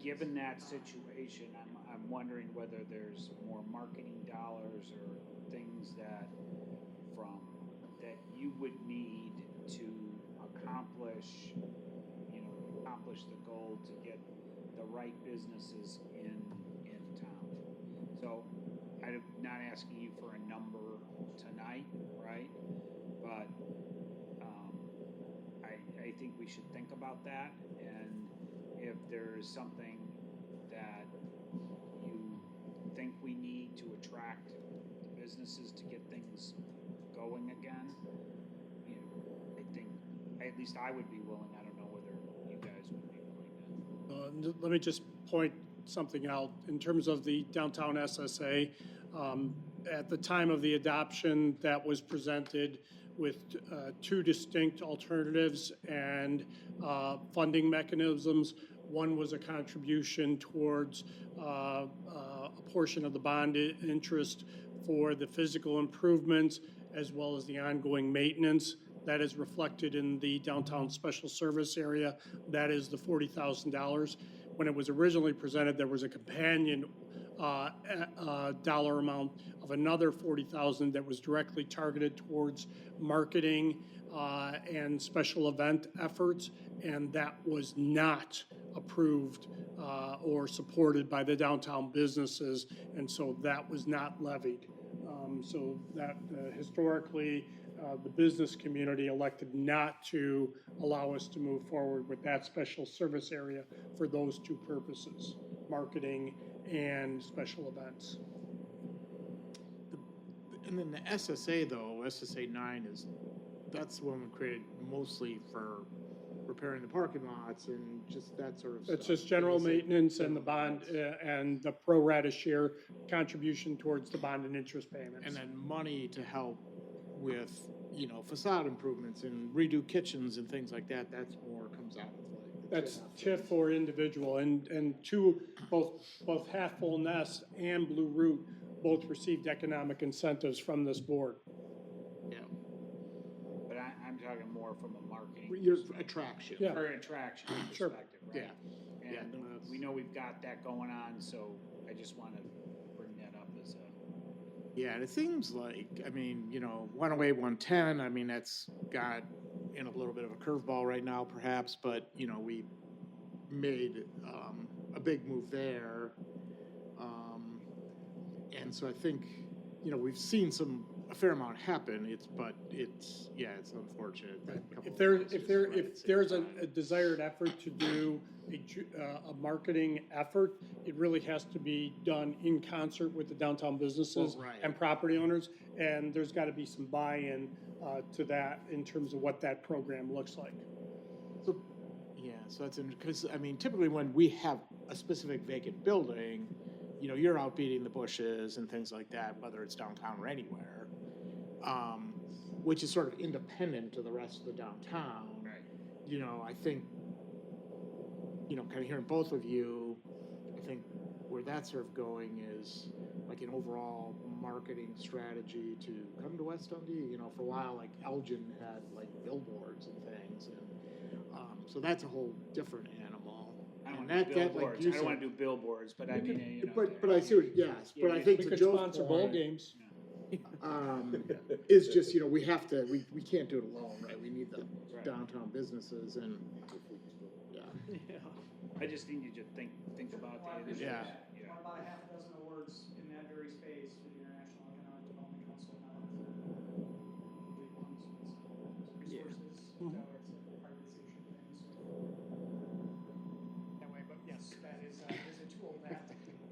given that situation, I'm wondering whether there's more marketing dollars or things that you would need to accomplish the goal to get the right businesses in town. So I'm not asking you for a number tonight, right? But I think we should think about that, and if there is something that you think we need to attract the businesses to get things going again, I think, at least I would be willing, I don't know whether you guys would be willing to. Let me just point something out. In terms of the downtown SSA, at the time of the adoption, that was presented with two distinct alternatives and funding mechanisms. One was a contribution towards a portion of the bond interest for the physical improvements as well as the ongoing maintenance. That is reflected in the downtown special service area. That is the $40,000. When it was originally presented, there was a companion dollar amount of another $40,000 that was directly targeted towards marketing and special event efforts, and that was not approved or supported by the downtown businesses, and so that was not levied. So that historically, the business community elected not to allow us to move forward with that special service area for those two purposes, marketing and special events. And then the SSA though, SSA 9 that's the one we created mostly for repairing the parking lots and just that sort of stuff. It's just general maintenance and the bond and the pro rata share contribution towards the bond and interest payments. And then money to help with, facade improvements and redo kitchens and things like that. That's more comes out of like. That's TIF or individual, and both Half Full Nest and Blue Root both received economic incentives from this board. Yeah. But I'm talking more from a marketing. Your attraction. Yeah. Or attraction Sure. perspective, right? Yeah. And we know we've got that going on, so I just want to bring that up as a. Yeah, and it seems like, 108, 110, that's got in a little bit of a curveball right now perhaps, but, we made a big move there. And so I think, we've seen a fair amount happen, it's unfortunate that a couple If there's a desired effort to do a marketing effort, it really has to be done in concert with the downtown businesses and property owners, and there's got to be some buy-in to that in terms of what that program looks like. So that's because typically when we have a specific vacant building, you're out beating the bushes and things like that, whether it's downtown or anywhere, which is sort of independent to the rest of the downtown. Right. I think, kind of hearing both of you, I think where that's sort of going is like an overall marketing strategy to come to West Dundee. For a while, like Elgin had like billboards and things, and so that's a whole different animal. I don't want to do billboards. I don't want to do billboards, but I mean, But I see what, yes, but I think We to could Joe's sponsor bowl point, games. is just, we have to, we can't do it alone, right? We need the downtown businesses and, yeah. I just think you should think about that. Yeah. Won about a half a dozen awards in that very space for the International Economic Development Council now. Resources, so it's a privatization thing, so. That way, but yes, that is a tool that is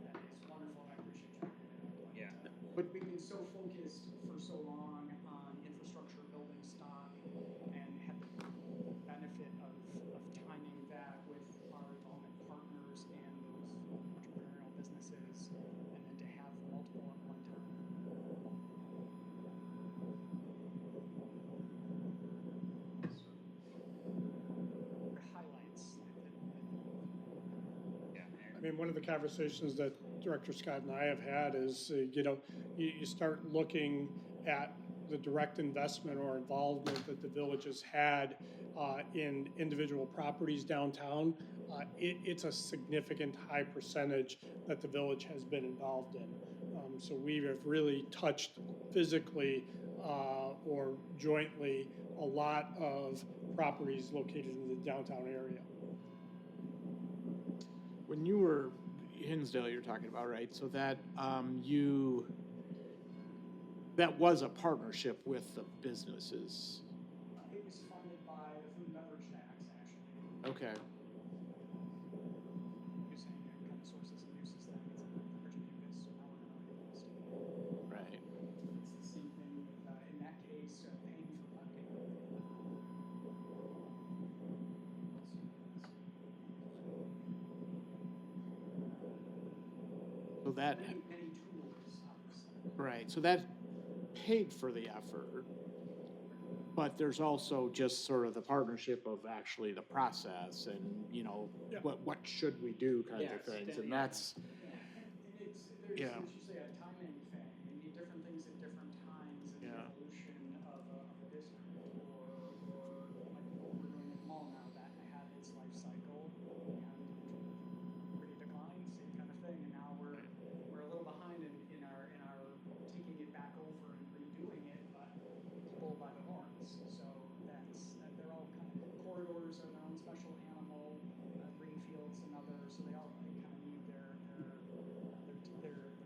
wonderful, I appreciate you. Yeah. But we've been so focused for so long on infrastructure, building stock, and had the benefit of timing that with our development partners and those entrepreneurial businesses, and then to have multiple at one time. It highlights One of the conversations that Director Scott and I have had is, you start looking at the direct investment or involvement that the village has had in individual properties downtown. it's a significant high percentage that the village has been involved in. So we have really touched physically or jointly a lot of properties located in the downtown area. When you were Hinsdale, you're talking about, right? So that that was a partnership with the businesses. It was funded by the food and beverage tax, actually. Okay. You're saying it kind of sources and uses that as a beverage use, so now we're gonna request it. Right. It's the same thing with, in that case, paying for parking. So that, Many tools, obviously. right, so that paid for the effort, but there's also just sort of the partnership of actually the process and, you know, Yeah. what should we do kind Yeah, of things, steady. and that's, And it's, there's, Yeah. as you say, a timing thing. You need different things at different times in the Yeah. evolution of a district, or like what we're doing in the mall now, that had its life cycle and pretty decline, same kind of thing, and now we're a little behind in our taking it back over and redoing it, but bull by the horns. So they're all kind of corridors are their own special animal, green fields another, so they all kind of need their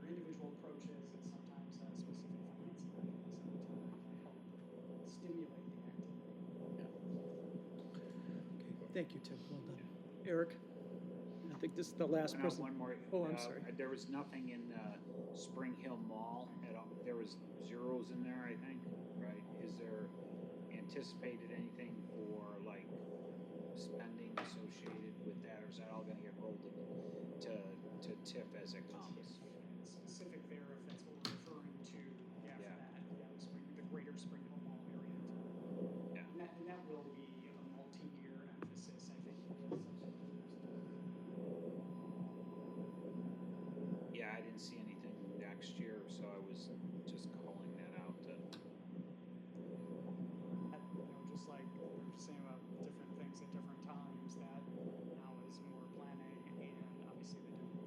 individual approaches and sometimes specific financing mechanism to help stimulate the activity. Thank you, Tim. Well done. Eric? I think this is the last No, person. one more. Oh, I'm sorry. There was nothing in the Spring Hill Mall at all. There was zeros in there, I think, right? Is there anticipated anything for like spending associated with that, or is that all gonna get rolled into TIF as it comes? Specific there, if that's what we're referring to, yeah, Yeah. for that, the greater Spring Hill Mall area. Yeah. And that will be a multi-year emphasis, I think. Yeah, I didn't see anything next year, so I was just calling that out to. Just like we were just saying about different things at different times, that now is more planning and obviously they do.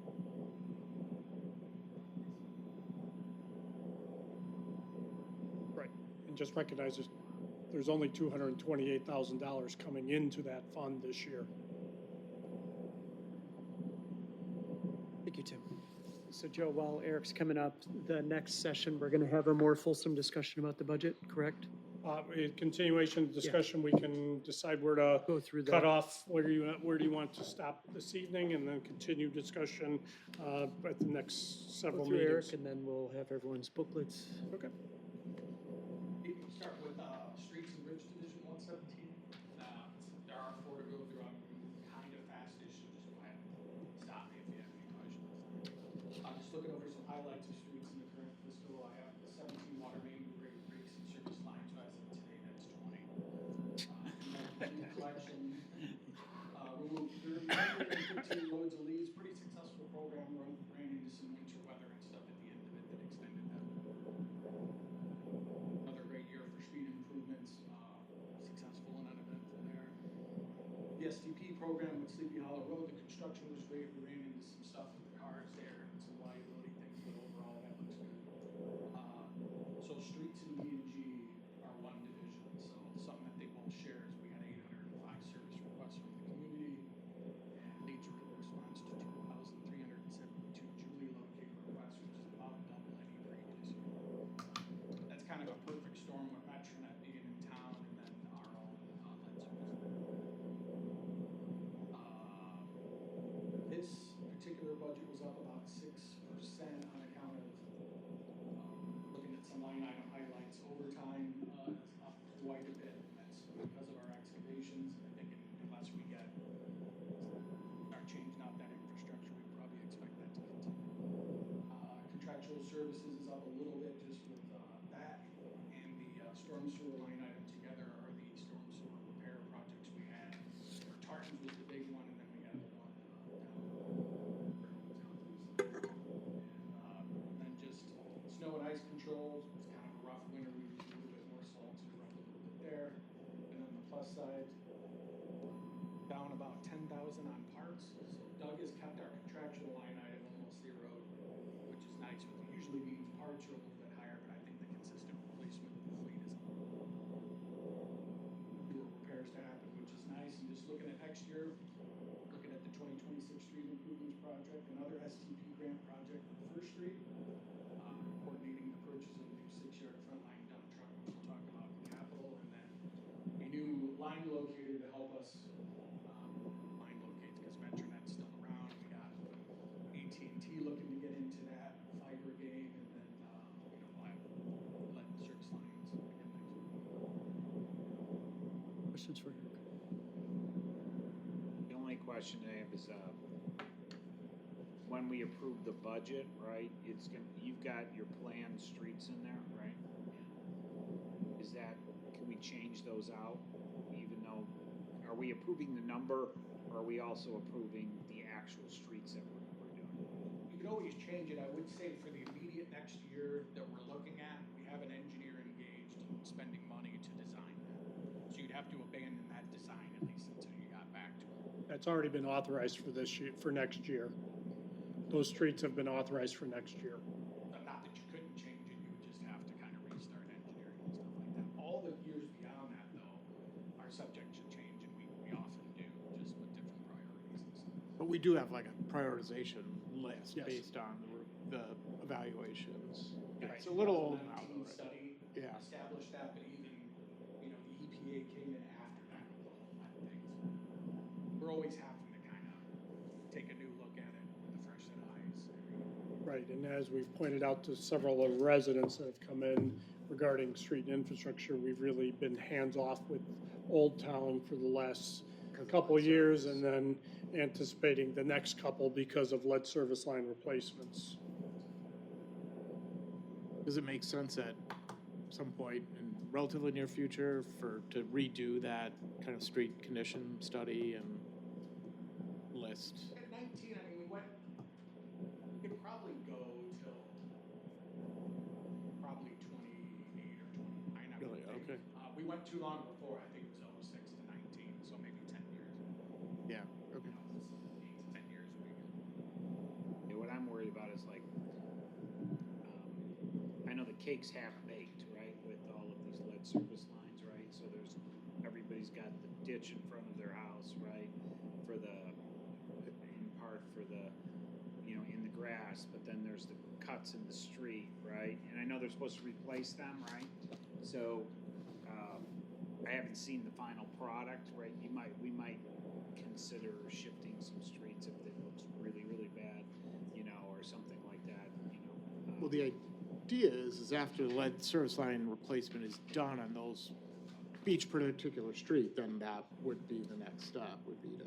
Right. And just recognize there's only $228,000 coming into that fund this year. Thank you, Tim. So Joe, while Eric's coming up, the next session, we're going to have a more fulsome discussion about the budget, correct? A continuation of discussion, we can decide where to Go through cut that. off, where do you want to stop this evening, and then continue discussion at the next Go several through meetings. Eric, and then we'll have everyone's booklets. Okay. You can start with Streets and Bridge Division 117. There are 4 to go through. I'm kind of fast-ish, so just go ahead and stop me if you have any questions. I'm just looking over some highlights of streets in the current fiscal. I have the 17 water main breaks and service lines, so as of today, that's 20. Collection, removed 315 loads of leaves, pretty successful program, ran into some winter weather and stuff at the end of it that extended that. Another great year for street improvements, successful and uneventful there. The STP program with Sleepy Hollow Road, the construction was great, we ran into some stuff with the cars there and some liability things, but overall that looks good. So streets and D&G are one division, so something that they both share is we got 805 service requests from the community and leads response to 2,372 Julie located requests, which is about double any previous year. That's kind of a perfect storm with Metronet being in town and then our own offensive. This particular budget was up about 6% on account of looking at some line item highlights. Overtime is up quite a bit, and that's because of our excavations. I think unless we start changing out that infrastructure, we probably expect that to continue. Contractual services is up a little bit just with that, and the storm sewer line item together are the storm sewer repair projects we had. Tartans was the big one, and then we had the one and then just snow and ice controls. It was kind of a rough winter. We used a little bit more salt, so we're up a little bit there. And then the plus side, down about 10,000 on parks. parts are a little bit higher, but I think the consistent replacement of the fleet is fewer repairs to happen, which is nice. And just looking at next year, looking at the 2026 street improvements project, another STP grant project for First Street, coordinating the purchase of a new 6-yard frontline dump truck, which we'll talk about in capital, and then a new line locator to help us line locate, because Metronet's still around. We got AT&T looking to get into that fiber game, and then we'll have lead service lines again next week. Questions for Eric? The only question I have is, when we approve the budget, right, you've got your planned streets in there, right? Is that, can we change those out, even though, are we approving the number, or are we also approving the actual streets that we're doing? You could always change it. I would say for the immediate next year that we're looking at, we have an engineer engaged in spending money to design that. So you'd have to abandon that design at least until you got back to it. That's already been authorized for this year, for next year. Those streets have been authorized for next year. Not that you couldn't change it, you would just have to kind of restart engineering and stuff like that. All the years beyond that, though, are subject to change, and we often do, just with different priorities and stuff. But we do have like a prioritization list Yes. based on the evaluations. Yeah, It's a little old now, 2019 though, right? study Yeah. established that, but even, the EPA came in after that with a whole lot of things. We're always having to kind of take a new look at it with a fresh set of eyes. Right, and as we've pointed out to several of the residents that have come in regarding street infrastructure, we've really been hands-off with Old Town for the last couple of years, and then anticipating the next couple because of lead service line replacements. Does it make sense at some point in relatively near future to redo that kind of street condition study and list? At 19, I mean, we could probably go till probably 28 or 29. I would Really? think. Okay. We went too long before. I think it was 06 to 19, so maybe 10 years. Yeah, okay. 8 to 10 years would be good. Yeah, what I'm worried about is like, I know the cake's half baked, right, with all of these lead service lines, right? So everybody's got the ditch in front of their house, right, in part for the, in the grass, but then there's the cuts in the street, right? And I know they're supposed to replace them, right? So, I haven't seen the final product, right? We might consider shifting some streets if it looks really, really bad, or something like that, Well, the idea is after the lead service line replacement is done on each particular street, then that would be the next step, would be to,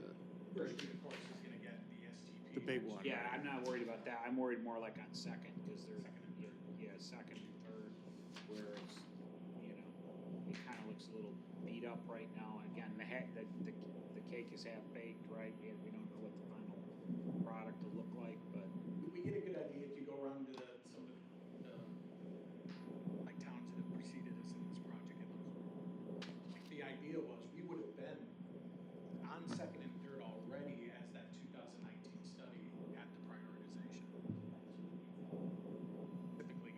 First Street, of course, is going to get the STP. the big one. Yeah, I'm not worried about that. I'm worried more like on second, because they're, second and third, where it's, it kind of looks a little beat up right now. Again, the cake is half baked, right? We don't know what the final product will look like, but We get a good idea if you go around to some of the like towns that have preceded us in this project. The idea was we would have been on second and third already as that 2019 study had the prioritization. Typically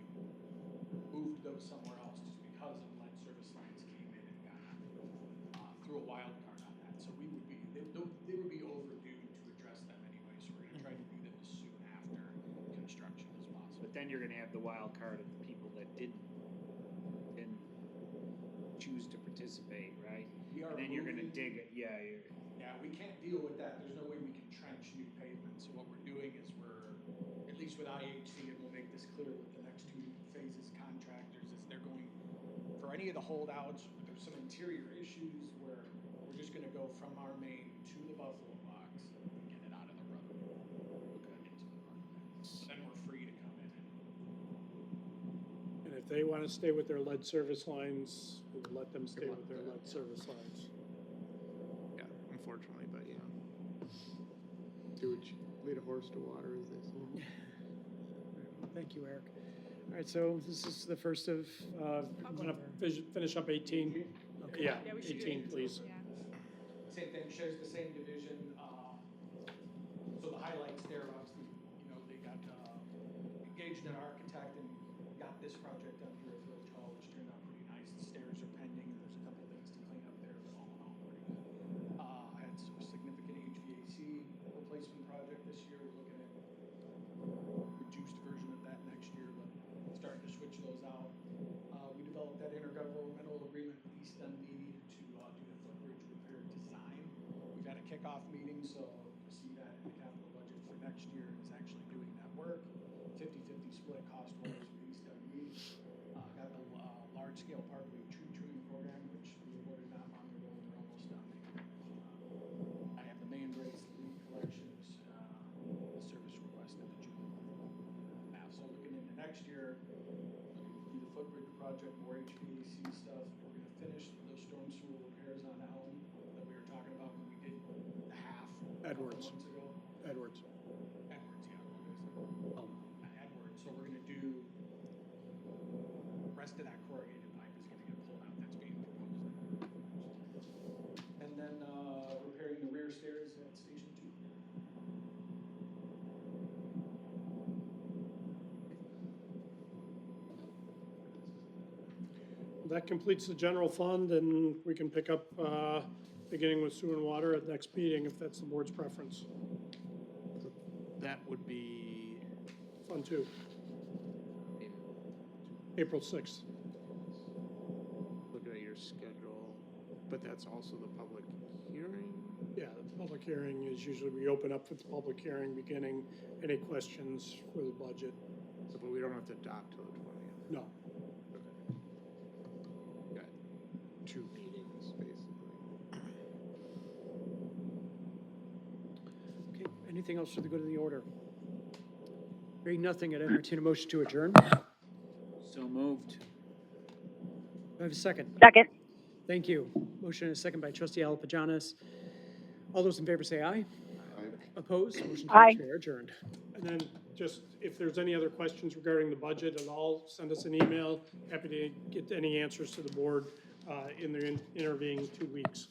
moved those somewhere else just because of lead service lines came in and got threw a wild card on that. So they would be overdue to address them anyway. So we're going to try to do them as soon after construction as possible. but then you're gonna have the wild card of the people that didn't choose to participate, right? We are And then you're gonna moving- dig it, yeah, Yeah, we can't deal with that. There's no way we can trench new pavement. So what we're doing is at least with IHC, and we'll make this clear with the next 2 phases contractors, is they're going, for any of the holdouts, there's some interior issues where we're just gonna go from our main to the Buffalo box and get it out of the road. Into the road. Then we're free to come in and And if they want to stay with their lead service lines, we'll let them stay with their lead service lines. Yeah, unfortunately, but yeah. Do what you lead a horse to water, as they say. Thank you, Eric. All right, so this is the first of, I'm gonna finish up 18. Okay. Yeah, Yeah, we should do 18, please. Yeah. same thing, shares the same division. So the highlights there, obviously, they got engaged an architect and got this project on here at Village Hall, which turned out pretty nice. The stairs are pending, and there's a couple things to clean up there, but all in all, pretty good. I had some significant HVAC replacement project this year. We're looking at reduced version of that next year, but starting to switch those out. We developed that intergovernmental agreement with East MD to do the footbridge repair design. We've had a kickoff meeting, so you'll see that in the capital budget for next year is actually doing that work. 50-50 split cost-wise with East MD. Got the large-scale Parkway tree trimming program, which we awarded not long ago, and we're almost done there. I have the main breaks, the lead collections, the service request in the June. So looking into next year, do the footbridge project, more HVAC stuff. We're gonna finish those storm sewer repairs on Elm that we were talking about when we did the half a couple Edwards. months ago. Edwards. Edwards, yeah, what is it? Edwards, so we're gonna do, rest of that corrugated pipe is gonna get pulled out, that's being proposed. And then, repairing the rear stairs at Station 2. That completes the general fund, and we can pick up, beginning with sewer and water at next meeting, if that's the board's preference. That would be Fund 2, April 6th. looking at your schedule, but that's also the public hearing? Yeah, the public hearing is usually, we open up with the public hearing beginning. Any questions for the budget? So, but we don't have to adopt till the 20th? No. Got 2 meetings, basically. Okay, anything else for the good of the order? Hearing nothing, I'd entertain a motion to adjourn. So moved. Do I have a second? Second. Thank you. Motion and a second by trustee Alapajanis. All those in favor say aye. Opposed? Motion Aye. carries. We are adjourned. And then just, if there's any other questions regarding the budget at all, send us an email. Happy to get any answers to the board in the intervening 2 weeks.